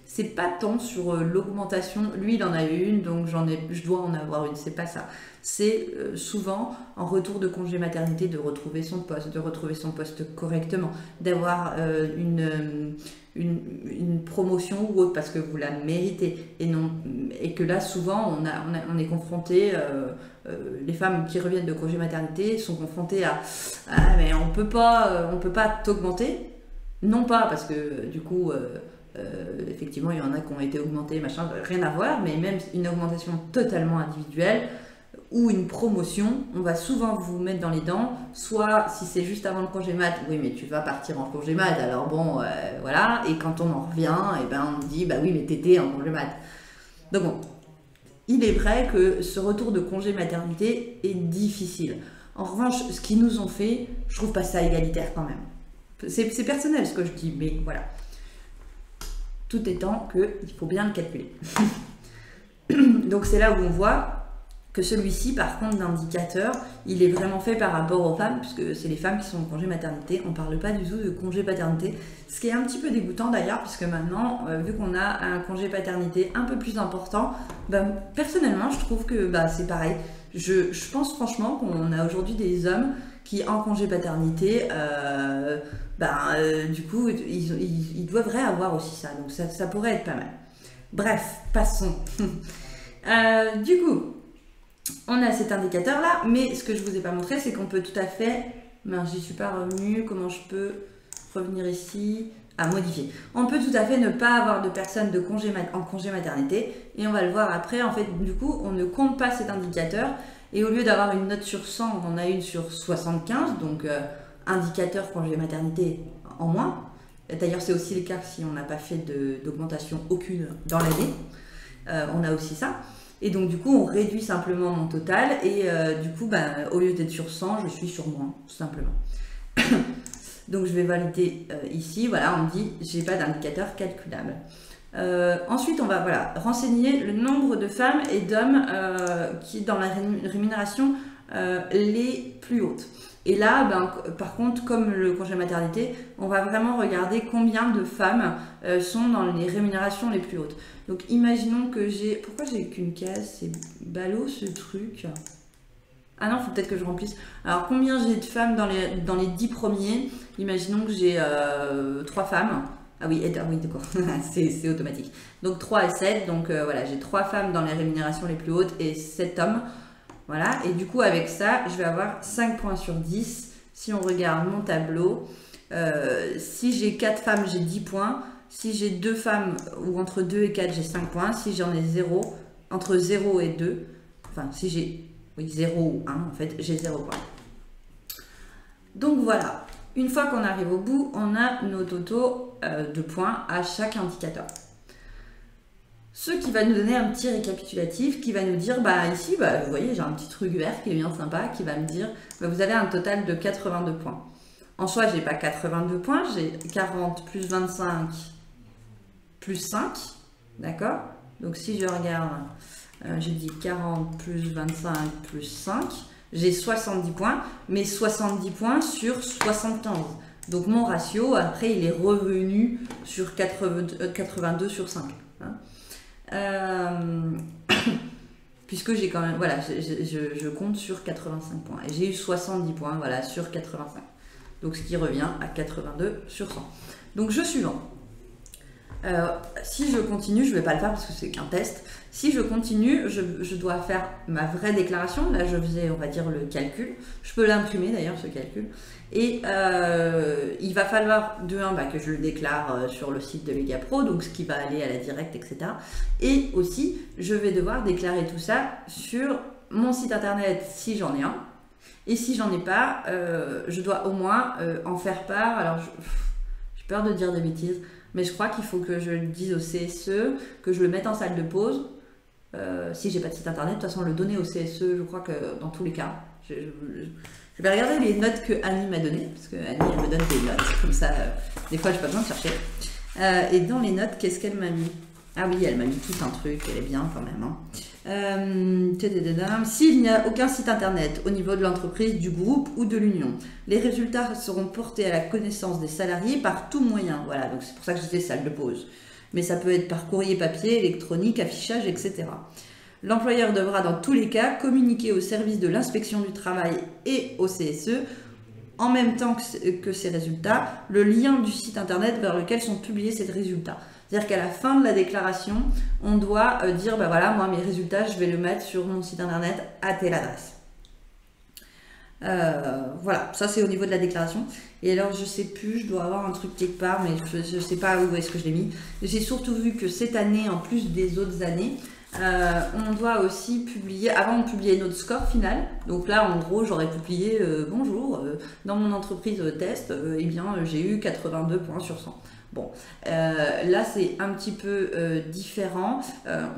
c'est pas tant sur l'augmentation. Lui, il en a eu une, donc je dois en avoir une. C'est pas ça. C'est souvent en retour de congé maternité de retrouver son poste correctement, d'avoir une promotion ou autre parce que vous la méritez et que là souvent on est confronté. Les femmes qui reviennent de congé maternité sont confrontées à mais on peut pas t'augmenter, non pas parce que du coup effectivement il y en a qui ont été augmentés machin, rien à voir, mais même une augmentation totalement individuelle ou une promotion, on va souvent vous mettre dans les dents, soit si c'est juste avant le congé mat, oui mais tu vas partir en congé mat, alors bon, voilà, et quand on en revient, et ben on dit, bah oui mais t'étais en congé mat. Donc bon, il est vrai que ce retour de congé maternité est difficile. En revanche, ce qu'ils nous ont fait, je trouve pas ça égalitaire quand même. C'est personnel ce que je dis, mais voilà. Tout étant qu'il faut bien le calculer. Donc c'est là où on voit que celui-ci, par contre, d'indicateur, il est vraiment fait par rapport aux femmes, puisque c'est les femmes qui sont en congé maternité. On ne parle pas du tout de congé paternité, ce qui est un petit peu dégoûtant d'ailleurs, puisque maintenant, vu qu'on a un congé paternité un peu plus important, ben, personnellement, je trouve que c'est pareil. Je pense franchement qu'on a aujourd'hui des hommes qui, en congé paternité, du coup, ils devraient avoir aussi ça. Donc ça pourrait être pas mal. Bref, passons. Du coup, on a cet indicateur là, mais ce que je vous ai pas montré, c'est qu'on peut tout à fait, j'y suis pas revenue, comment je peux revenir ici, à modifier. On peut tout à fait ne pas avoir de personnes en congé maternité, et on va le voir après, en fait, du coup, on ne compte pas cet indicateur, et au lieu d'avoir une note sur 100, on en a une sur 75, donc indicateur congé maternité en moins. D'ailleurs, c'est aussi le cas si on n'a pas fait d'augmentation aucune dans l'année, on a aussi ça. Et donc du coup on réduit simplement mon total et du coup au lieu d'être sur 100 je suis sur moins tout simplement. Donc je vais valider ici, voilà, on me dit j'ai pas d'indicateur calculable. Ensuite on va renseigner le nombre de femmes et d'hommes qui dans la rémunération les plus hautes. Et là, par contre, comme le congé maternité, on va vraiment regarder combien de femmes sont dans les rémunérations les plus hautes. Donc, imaginons que j'ai... Pourquoi j'ai qu'une case? C'est ballot, ce truc. Ah non, il faut peut-être que je remplisse. Alors, combien j'ai de femmes dans les 10 premiers? Imaginons que j'ai 3 femmes. Ah oui, d'accord, c'est automatique. Donc, 3 et 7. Donc, voilà, j'ai 3 femmes dans les rémunérations les plus hautes et 7 hommes. Voilà, et du coup avec ça, je vais avoir 5 points sur 10. Si on regarde mon tableau, si j'ai 4 femmes, j'ai 10 points. Si j'ai 2 femmes, ou entre 2 et 4, j'ai 5 points. Si j'en ai 0, entre 0 et 2, enfin si j'ai 0 ou 1, en fait, j'ai 0 points. Donc voilà, une fois qu'on arrive au bout, on a nos totaux de points à chaque indicateur. Ce qui va nous donner un petit récapitulatif qui va nous dire, ici, vous voyez, j'ai un petit truc vert qui est bien sympa, qui va me dire, vous avez un total de 82 points. En soi, j'ai pas 82 points, j'ai 40 plus 25 plus 5, d'accord? Donc si je regarde, j'ai dit 40 plus 25 plus 5, j'ai 70 points, mais 70 points sur 75. Donc mon ratio, après, il est revenu sur 82 sur 5. Hein. Puisque j'ai quand même, voilà, je compte sur 85 points et j'ai eu 70 points, voilà, sur 85, donc ce qui revient à 82 sur 100. Donc je suis lent. Si je continue, je ne vais pas le faire parce que c'est qu'un test. Si je continue, je dois faire ma vraie déclaration. Là, je faisais, on va dire, le calcul. Je peux l'imprimer d'ailleurs, ce calcul. Et il va falloir, de 1, que je le déclare sur le site de Legapro, donc ce qui va aller à la directe, etc. Et aussi, je vais devoir déclarer tout ça sur mon site internet si j'en ai un. Et si j'en ai pas, je dois au moins en faire part. Alors, j'ai peur de dire des bêtises. Mais je crois qu'il faut que je le dise au CSE, que je le mette en salle de pause. Si j'ai pas de site internet, de toute façon, le donner au CSE, je crois que dans tous les cas. Je vais regarder les notes que Annie m'a données, parce que Annie, elle me donne des notes. Comme ça, des fois, je n'ai pas besoin de chercher. Et dans les notes, qu'est-ce qu'elle m'a mis? Ah oui, elle m'a mis tout un truc, elle est bien quand même. Hein. S'il n'y a aucun site internet au niveau de l'entreprise, du groupe ou de l'union, les résultats seront portés à la connaissance des salariés par tout moyen. Voilà, donc c'est pour ça que je disais salle de pause. Mais ça peut être par courrier papier, électronique, affichage, etc. L'employeur devra dans tous les cas communiquer au service de l'inspection du travail et au CSE, en même temps que ces résultats, le lien du site internet vers lequel sont publiés ces résultats. C'est-à-dire qu'à la fin de la déclaration, on doit dire, voilà, moi mes résultats, je vais le mettre sur mon site internet à telle adresse. Voilà, ça c'est au niveau de la déclaration. Et alors je sais plus, je dois avoir un truc quelque part, mais je sais pas où est-ce que je l'ai mis. J'ai surtout vu que cette année, en plus des autres années, On doit aussi publier, avant on publiait notre score final, donc là en gros j'aurais publié bonjour, dans mon entreprise test, eh bien j'ai eu 82 points sur 100. Bon, là c'est un petit peu différent.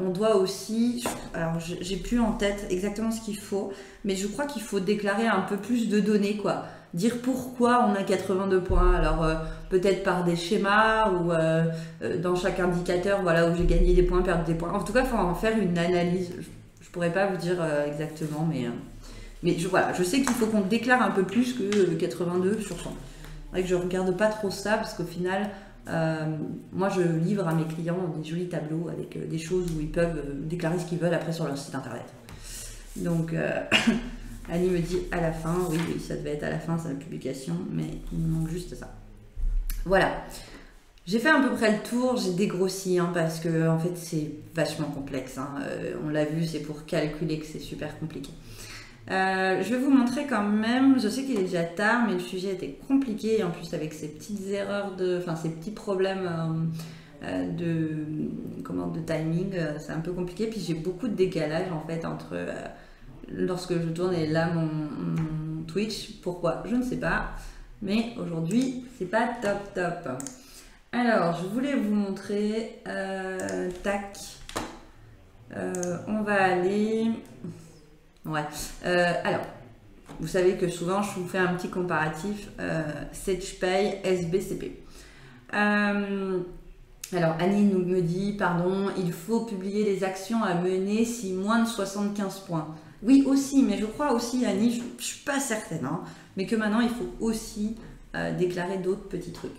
On doit aussi, alors j'ai plus en tête exactement ce qu'il faut, mais je crois qu'il faut déclarer un peu plus de données, quoi. Dire pourquoi on a 82 points. Alors peut-être par des schémas ou dans chaque indicateur, voilà, où j'ai gagné des points, perdu des points. En tout cas, il faut en faire une analyse. Je pourrais pas vous dire exactement, mais voilà, je sais qu'il faut qu'on déclare un peu plus que 82 sur 100. C'est vrai que je regarde pas trop ça parce qu'au final, moi je livre à mes clients des jolis tableaux avec des choses où ils peuvent déclarer ce qu'ils veulent après sur leur site internet. Donc Annie me dit à la fin, oui, ça devait être à la fin, c'est la publication, mais il me manque juste ça. Voilà, j'ai fait à peu près le tour, j'ai dégrossi parce que en fait c'est vachement complexe. On l'a vu, c'est pour calculer que c'est super compliqué. Je vais vous montrer quand même, je sais qu'il est déjà tard, mais le sujet était compliqué, en plus avec ces petites erreurs, ces petits problèmes de timing, c'est un peu compliqué, puis j'ai beaucoup de décalage en fait entre lorsque je tourne et là mon Twitch, pourquoi je ne sais pas, mais aujourd'hui c'est pas top. Alors je voulais vous montrer, tac, on va aller... Ouais. Alors, vous savez que souvent je vous fais un petit comparatif SagePay SBCP. Alors Annie me dit, pardon, il faut publier les actions à mener si moins de 75 points. Oui aussi, mais je crois aussi Annie, je ne suis pas certaine, mais que maintenant il faut aussi déclarer d'autres petits trucs.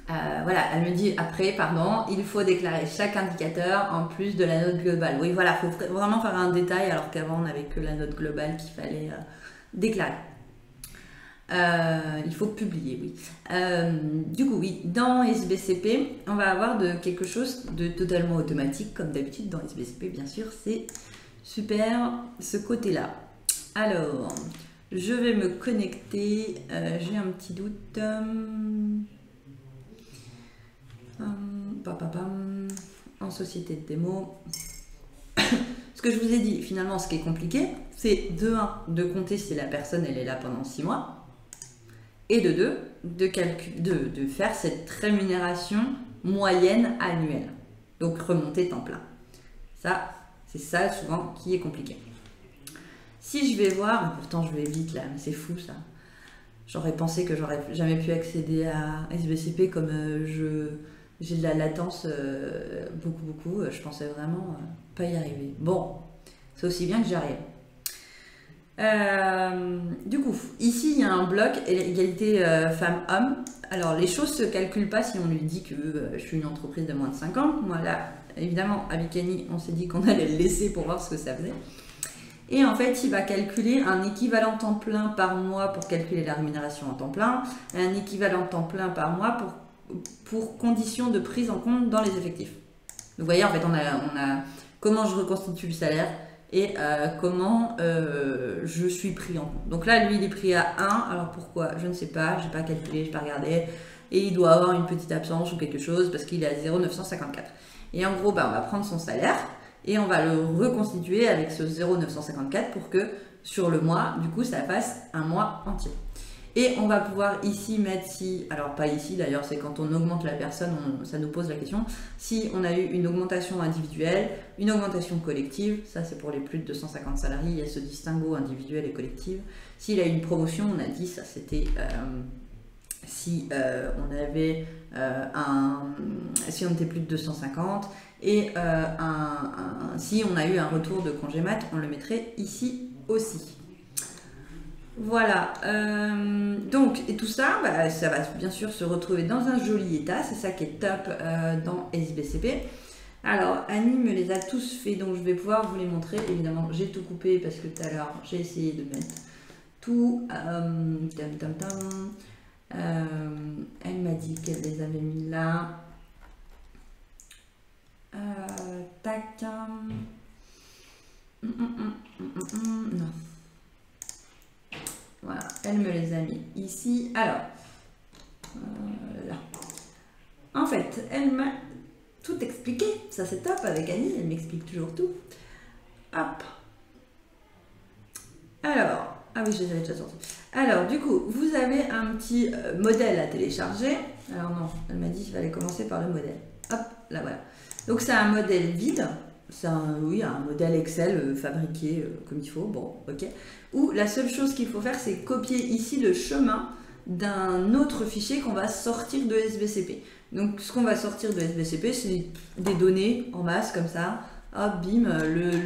Voilà, elle me dit après, pardon, il faut déclarer chaque indicateur en plus de la note globale. Oui, voilà, il faut vraiment faire un détail alors qu'avant on n'avait que la note globale qu'il fallait déclarer. Il faut publier, oui. Du coup, oui, dans SBCP, on va avoir quelque chose de totalement automatique, comme d'habitude dans SBCP, bien sûr, c'est super ce côté-là. Alors, je vais me connecter, j'ai un petit doute. En société de démo. Ce que je vous ai dit, finalement, ce qui est compliqué, c'est de compter si la personne elle est là pendant 6 mois, et de faire cette rémunération moyenne annuelle. Donc remonter temps plein. Ça, c'est ça souvent qui est compliqué. Si je vais voir, pourtant je vais vite là, mais c'est fou ça. J'aurais pensé que j'aurais jamais pu accéder à SBCP comme j'ai de la latence beaucoup. Je pensais vraiment pas y arriver. Bon, c'est aussi bien que j'arrive. Du coup, ici il y a un bloc égalité femmes-hommes. Alors les choses se calculent pas si on lui dit que je suis une entreprise de moins de 5 ans. Moi là, évidemment, avec Annie, on s'est dit qu'on allait le laisser pour voir ce que ça faisait. Et en fait, il va calculer un équivalent temps plein par mois pour calculer la rémunération en temps plein, et un équivalent temps plein par mois pour conditions de prise en compte dans les effectifs. Donc, vous voyez, en fait, on a comment je reconstitue le salaire et comment je suis pris en compte. Donc là, lui, il est pris à 1. Alors pourquoi? Je ne sais pas, je n'ai pas calculé, je n'ai pas regardé. Et il doit avoir une petite absence ou quelque chose parce qu'il est à 0,954. Et en gros, on va prendre son salaire et on va le reconstituer avec ce 0,954 pour que sur le mois, du coup, ça fasse un mois entier. Et on va pouvoir ici mettre si, alors pas ici d'ailleurs, c'est quand on augmente la personne, ça nous pose la question, si on a eu une augmentation individuelle, une augmentation collective, ça c'est pour les plus de 250 salariés, il y a ce distinguo individuel et collectif. S'il a eu une promotion, on a dit, ça c'était si on avait si on était plus de 250, et si on a eu un retour de congé mat, on le mettrait ici aussi. Voilà, donc, et tout ça, ça va bien sûr se retrouver dans un joli état, c'est ça qui est top dans SBCP. Alors, Annie me les a tous fait, donc je vais pouvoir vous les montrer. Évidemment, j'ai tout coupé parce que tout à l'heure, j'ai essayé de mettre tout. Elle m'a dit qu'elle les avait mis là. Tac. Non. Voilà, elle me les a mis ici. Alors, là. En fait, elle m'a tout expliqué. Ça c'est top avec Annie, elle m'explique toujours tout. Hop. Alors, ah oui, je les avais déjà sortis. Alors, du coup, vous avez un petit modèle à télécharger. Alors non, elle m'a dit qu'il fallait commencer par le modèle. Hop, là voilà. Donc c'est un modèle vide. C'est un modèle Excel fabriqué comme il faut. Bon, ok. Où la seule chose qu'il faut faire, c'est copier ici le chemin d'un autre fichier qu'on va sortir de SBCP. Donc ce qu'on va sortir de SBCP, c'est des données en masse comme ça. Hop, bim,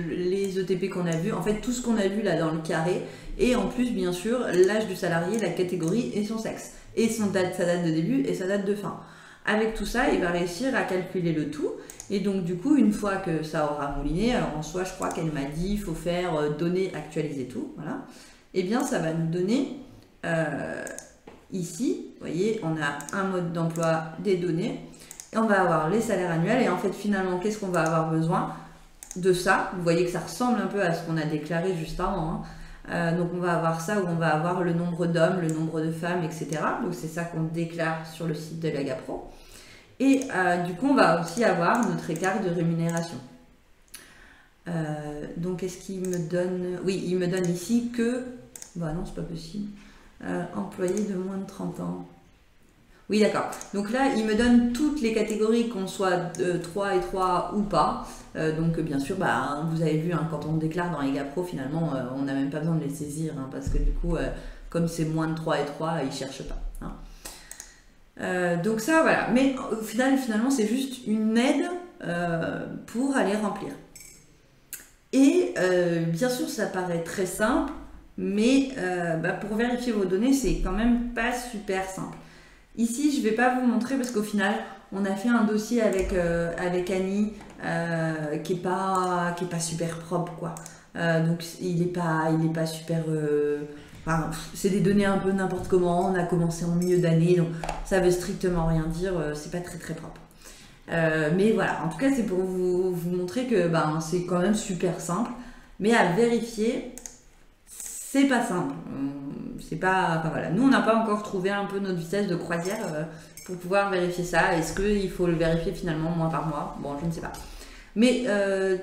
les ETP qu'on a vus, en fait tout ce qu'on a vu là dans le carré, et en plus bien sûr l'âge du salarié, la catégorie et son sexe, et sa date de début et sa date de fin. Avec tout ça, il va réussir à calculer le tout, et donc du coup une fois que ça aura mouliné, alors en soi je crois qu'elle m'a dit il faut faire données, actualiser tout, voilà, et bien ça va nous donner ici, vous voyez, on a un mode d'emploi des données, et on va avoir les salaires annuels, et en fait finalement qu'est-ce qu'on va avoir besoin de ça? Vous voyez que ça ressemble un peu à ce qu'on a déclaré juste avant, hein. Donc on va avoir ça où on va avoir le nombre d'hommes, le nombre de femmes, etc. Donc c'est ça qu'on déclare sur le site de l'Agapro. Et du coup on va aussi avoir notre écart de rémunération. Donc est-ce qu'il me donne... Oui, il me donne ici que... Bah non, c'est pas possible. Employé de moins de 30 ans. Oui, d'accord. Donc là, il me donne toutes les catégories, qu'on soit 3 et 3 ou pas. Donc bien sûr, bah, vous avez vu, hein, quand on déclare dans Egapro, finalement, on n'a même pas besoin de les saisir, hein, parce que du coup, comme c'est moins de 3 et 3, ils ne cherchent pas. Hein. Donc ça, voilà. Mais au final, finalement, c'est juste une aide pour aller remplir. Et bien sûr, ça paraît très simple, mais pour vérifier vos données, c'est quand même pas super simple. Ici, je ne vais pas vous montrer parce qu'au final, on a fait un dossier avec Annie qui est pas super propre, quoi. Donc, il est pas super... Enfin, c'est des données un peu n'importe comment. On a commencé en milieu d'année, donc ça veut strictement rien dire. C'est pas très très propre. Mais voilà, en tout cas, c'est pour vous montrer que c'est quand même super simple. Mais à vérifier, c'est pas simple. C'est pas, enfin, voilà. Nous, on n'a pas encore trouvé un peu notre vitesse de croisière pour pouvoir vérifier ça. Est-ce qu'il faut le vérifier finalement mois par mois? Bon, je ne sais pas. Mais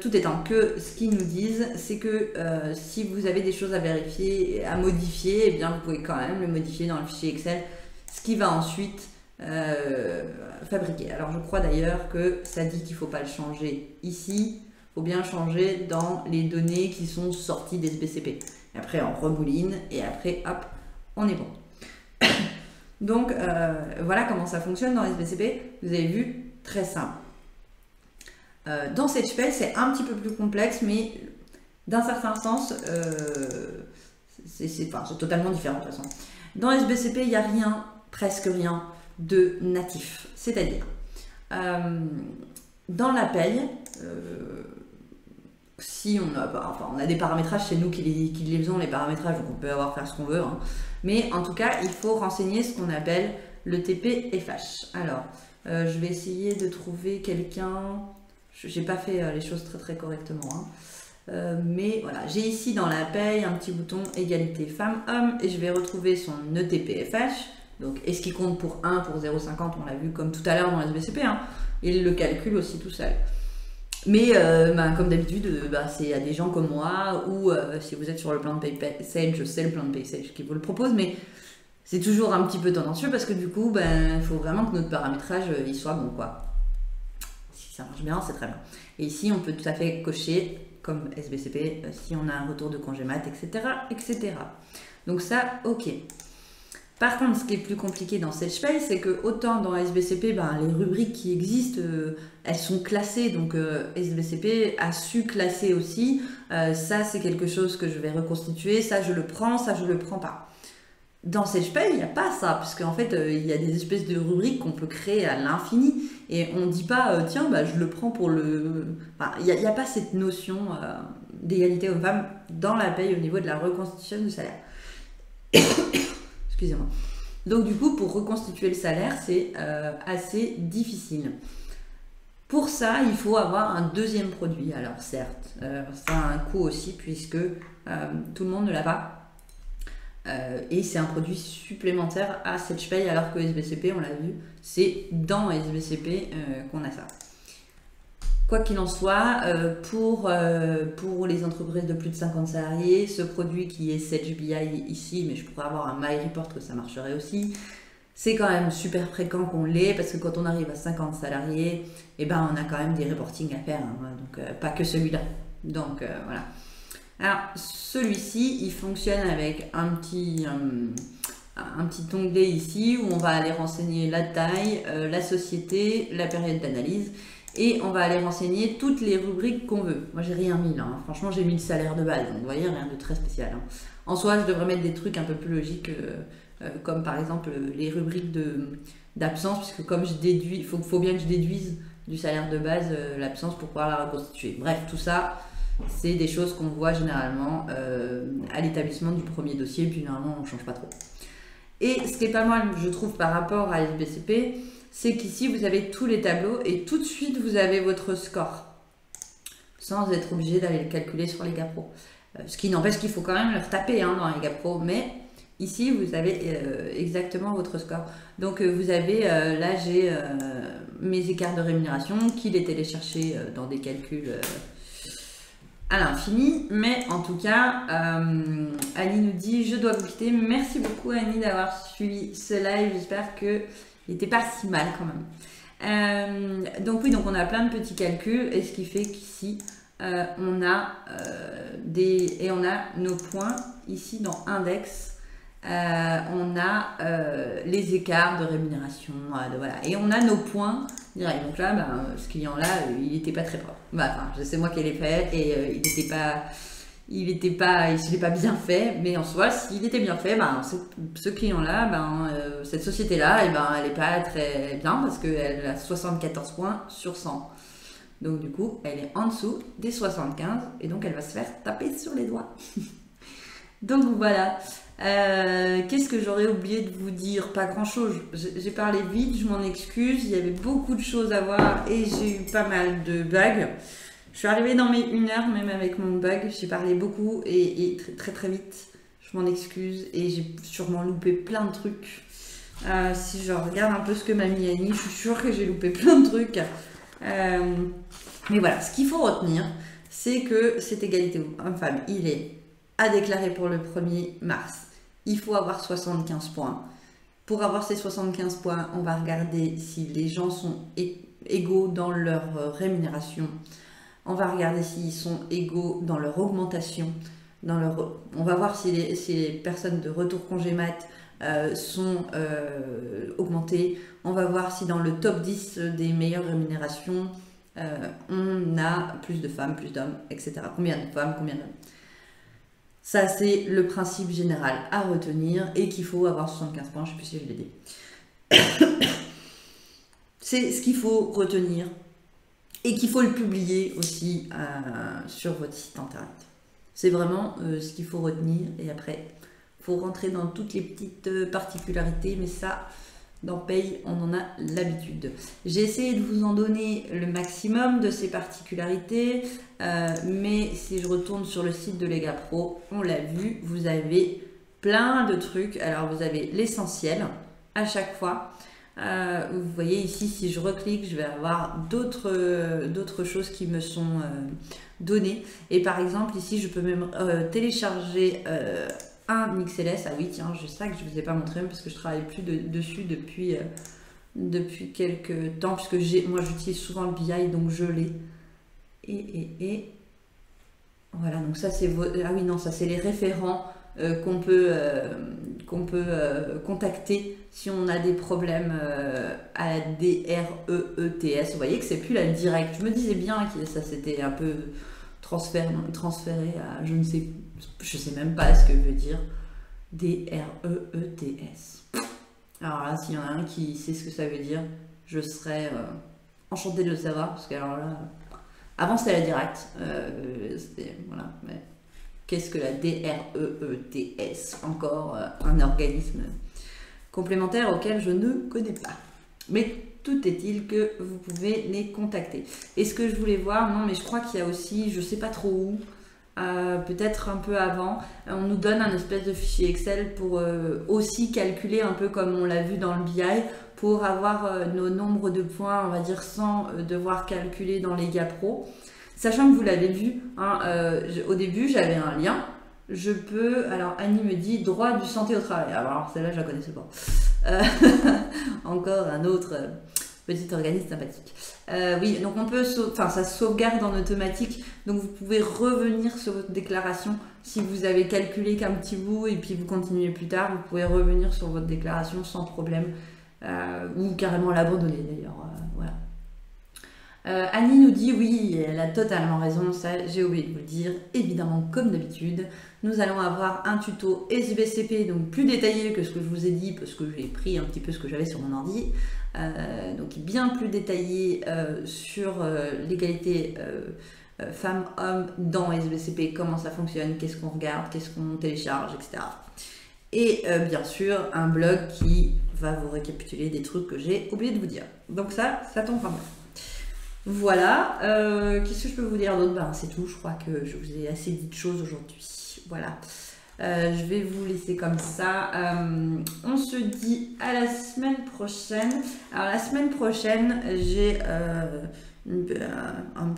tout étant que ce qu'ils nous disent, c'est que si vous avez des choses à vérifier, à modifier, eh bien, vous pouvez quand même le modifier dans le fichier Excel, ce qui va ensuite fabriquer. Alors, je crois d'ailleurs que ça dit qu'il ne faut pas le changer ici. Il faut bien le changer dans les données qui sont sorties des SBCP. Et après, on remouline et après, hop, on est bon. Donc, voilà comment ça fonctionne dans SBCP. Vous avez vu, très simple. Dans SagePay, c'est un petit peu plus complexe, mais d'un certain sens, c'est totalement différent de toute façon. Dans SBCP, il n'y a rien, presque rien, de natif. C'est-à-dire, dans la paye, si on a des paramétrages, c'est nous qui les faisons, les paramétrages, donc on peut faire ce qu'on veut. Hein. Mais en tout cas, il faut renseigner ce qu'on appelle le TP-FH. Alors, je vais essayer de trouver quelqu'un... Je n'ai pas fait les choses très très correctement. Hein. Mais voilà, j'ai ici dans la paye un petit bouton égalité femmes-hommes et je vais retrouver son ETP-FH. Donc, est-ce qu'il compte pour 1, pour 0,50? On l'a vu comme tout à l'heure dans SBCP. Hein. Il le calcule aussi tout seul. Mais comme d'habitude, c'est à des gens comme moi ou si vous êtes sur le plan de PaySage, je sais le plan de PaySage qui vous le propose, mais c'est toujours un petit peu tendancieux parce que du coup, il faut vraiment que notre paramétrage il soit bon, quoi. Si ça marche bien, c'est très bien. Et ici, on peut tout à fait cocher comme SBCP si on a un retour de congé mat, etc., etc. Donc ça, ok. Par contre, ce qui est plus compliqué dans SagePay, c'est que autant dans SBCP, les rubriques qui existent, elles sont classées. Donc SBCP a su classer aussi. Ça, c'est quelque chose que je vais reconstituer. Ça, je le prends. Ça, je le prends pas. Dans SagePay, il n'y a pas ça, parce qu'en fait, il y a des espèces de rubriques qu'on peut créer à l'infini. Et on ne dit pas, tiens, je le prends pour le... Enfin, il n'y a pas cette notion d'égalité homme-femme dans la paye au niveau de la reconstitution du salaire. Excusez-moi. Donc du coup, pour reconstituer le salaire, c'est assez difficile. Pour ça, il faut avoir un deuxième produit. Alors certes, ça a un coût aussi puisque tout le monde ne l'a pas. Et c'est un produit supplémentaire à SagePay alors que SBCP, on l'a vu, c'est dans SBCP qu'on a ça. Quoi qu'il en soit, pour les entreprises de plus de 50 salariés, ce produit qui est Sage BI ici, mais je pourrais avoir un MyReport que ça marcherait aussi, c'est quand même super fréquent qu'on l'ait parce que quand on arrive à 50 salariés, eh ben, on a quand même des reportings à faire, hein, donc pas que celui-là. Donc voilà. Alors celui-ci, il fonctionne avec un petit onglet ici où on va aller renseigner la taille, la société, la période d'analyse. Et on va aller renseigner toutes les rubriques qu'on veut. Moi, j'ai rien mis là. Hein. Franchement, j'ai mis le salaire de base. Donc, vous voyez, rien de très spécial. Hein. En soi, je devrais mettre des trucs un peu plus logiques, comme par exemple les rubriques d'absence, puisque comme je déduis, il faut bien que je déduise du salaire de base l'absence pour pouvoir la reconstituer. Bref, tout ça, c'est des choses qu'on voit généralement à l'établissement du premier dossier. Puis, normalement, on ne change pas trop. Et ce qui est pas mal, je trouve, par rapport à SBCP, c'est qu'ici, vous avez tous les tableaux et tout de suite, vous avez votre score, sans être obligé d'aller le calculer sur les GAPRO. Ce qui n'empêche qu'il faut quand même le retaper dans les GAPRO, mais ici, vous avez exactement votre score. Donc, vous avez, là, j'ai mes écarts de rémunération, qu'il est allé chercher dans des calculs à l'infini, mais en tout cas, Annie nous dit « Je dois vous quitter ». Merci beaucoup, Annie, d'avoir suivi ce live. J'espère que il n'était pas si mal quand même. Donc oui, donc on a plein de petits calculs et ce qui fait qu'ici on a nos points ici dans index. On a les écarts de rémunération, voilà, et on a nos points direct. Donc là, ce client-là, il n'était pas très propre. C'est moi qui l'ai fait et il ne l'ai pas bien fait, mais en soi, s'il était bien fait, ce client-là, cette société-là, elle n'est pas très bien parce qu'elle a 74 points sur 100. Donc du coup, elle est en dessous des 75 et donc elle va se faire taper sur les doigts. Donc voilà. Qu'est-ce que j'aurais oublié de vous dire? Pas grand-chose. J'ai parlé vite, je m'en excuse. Il y avait beaucoup de choses à voir et j'ai eu pas mal de bugs. Je suis arrivée dans mes 1 heure, même avec mon bug. J'ai parlé beaucoup et très très vite. Je m'en excuse et j'ai sûrement loupé plein de trucs. Si je regarde un peu ce que m'a mis Annie, je suis sûre que j'ai loupé plein de trucs. Mais voilà, ce qu'il faut retenir, c'est que cette égalité homme-femme, il est à déclarer pour le 1er mars. Il faut avoir 75 points. Pour avoir ces 75 points, on va regarder si les gens sont égaux dans leur rémunération. On va regarder s'ils sont égaux dans leur augmentation. On va voir si les personnes de retour congé mat sont augmentées. On va voir si dans le top 10 des meilleures rémunérations, on a plus de femmes, plus d'hommes, etc. Combien de femmes, combien d'hommes. Ça, c'est le principe général à retenir et qu'il faut avoir 75 points. Je ne sais plus si je l'ai dit. C'est ce qu'il faut retenir. Et qu'il faut le publier aussi sur votre site internet. C'est vraiment ce qu'il faut retenir. Et après, il faut rentrer dans toutes les petites particularités. Mais ça, dans Paye, on en a l'habitude. J'ai essayé de vous en donner le maximum de ces particularités. Mais si je retourne sur le site de Lega Pro, on l'a vu, vous avez plein de trucs. Alors, vous avez l'essentiel à chaque fois. Vous voyez ici, si je reclique, je vais avoir d'autres choses qui me sont données. Et par exemple, ici, je peux même télécharger un XLS. Ah oui, tiens, c'est ça que je ne vous ai pas montré parce que je ne travaille plus dessus depuis quelques temps, puisque moi, j'utilise souvent le BI, donc je l'ai. Et voilà, donc ça, c'est ah oui, non, ça, c'est les référents qu'on peut contacter si on a des problèmes à la DREETS. Vous voyez que c'est plus la directe. Je me disais bien que ça s'était un peu transféré à je sais même pas ce que veut dire DREETS. Alors là, s'il y en a un qui sait ce que ça veut dire, je serais enchantée de le savoir parce que alors là, avant c'était la directe, voilà, mais qu'est-ce que la DREETS? Encore un organisme complémentaire auquel je ne connais pas. Mais tout est-il que vous pouvez les contacter. Et ce que je voulais voir, non mais je crois qu'il y a aussi, je sais pas trop où, peut-être un peu avant, on nous donne un espèce de fichier Excel pour aussi calculer un peu comme on l'a vu dans le BI, pour avoir nos nombres de points, on va dire, sans devoir calculer dans les Lega Pro. Sachant que vous l'avez vu, hein, au début j'avais un lien. Je peux, alors Annie me dit droit du santé au travail. Alors celle-là je la connaissais pas. Encore un autre petit organisme sympathique. Oui, donc on peut, enfin ça sauvegarde en automatique, donc vous pouvez revenir sur votre déclaration si vous avez calculé qu'un petit bout et puis vous continuez plus tard, vous pouvez revenir sur votre déclaration sans problème ou carrément l'abandonner d'ailleurs. Voilà. Annie nous dit oui, elle a totalement raison, ça j'ai oublié de vous le dire, évidemment comme d'habitude, nous allons avoir un tuto SBCP donc plus détaillé que ce que je vous ai dit parce que j'ai pris un petit peu ce que j'avais sur mon ordi, donc bien plus détaillé sur l'égalité femmes-hommes dans SBCP, comment ça fonctionne, qu'est-ce qu'on regarde, qu'est-ce qu'on télécharge, etc. Et bien sûr un blog qui va vous récapituler des trucs que j'ai oublié de vous dire, donc ça tombe pas mal. Voilà, qu'est-ce que je peux vous dire d'autre? Ben, c'est tout, je crois que je vous ai assez dit de choses aujourd'hui. Voilà, je vais vous laisser comme ça. On se dit à la semaine prochaine. Alors la semaine prochaine, j'ai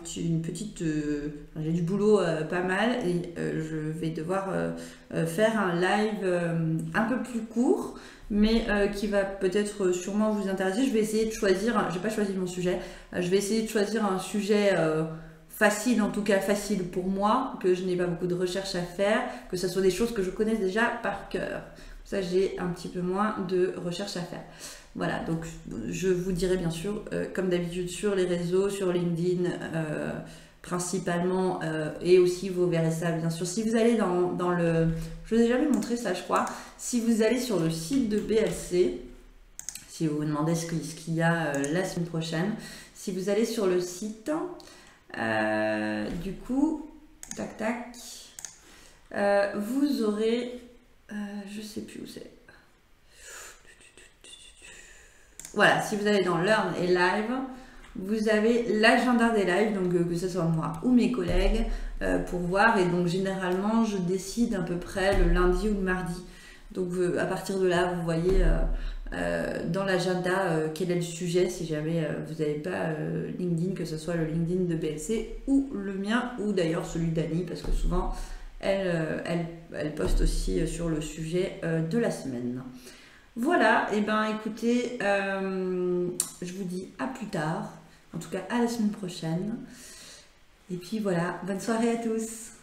j'ai du boulot pas mal et je vais devoir faire un live un peu plus court, mais qui va peut-être sûrement vous intéresser. Je vais essayer de choisir, j'ai pas choisi mon sujet, je vais essayer de choisir un sujet facile, en tout cas facile pour moi, que je n'ai pas beaucoup de recherche à faire, que ce soit des choses que je connais déjà par cœur. Ça, j'ai un petit peu moins de recherche à faire. Voilà, donc je vous dirai bien sûr, comme d'habitude, sur les réseaux, sur LinkedIn principalement, et aussi vous verrez ça bien sûr. Si vous allez dans le... Je vous ai jamais montré ça, je crois. Si vous allez sur le site de BLC, si vous vous demandez ce qu'il y a la semaine prochaine, si vous allez sur le site, du coup, tac tac, vous aurez... je sais plus où c'est. Voilà, si vous allez dans Learn et Live, vous avez l'agenda des lives, donc que ce soit moi ou mes collègues, pour voir. Et donc généralement, je décide à peu près le lundi ou le mardi. Donc à partir de là, vous voyez dans l'agenda quel est le sujet, si jamais vous n'avez pas LinkedIn, que ce soit le LinkedIn de BLC ou le mien, ou d'ailleurs celui d'Annie, parce que souvent, elle poste aussi sur le sujet de la semaine. Voilà, et ben écoutez, je vous dis à plus tard, en tout cas à la semaine prochaine. Et puis voilà, bonne soirée à tous.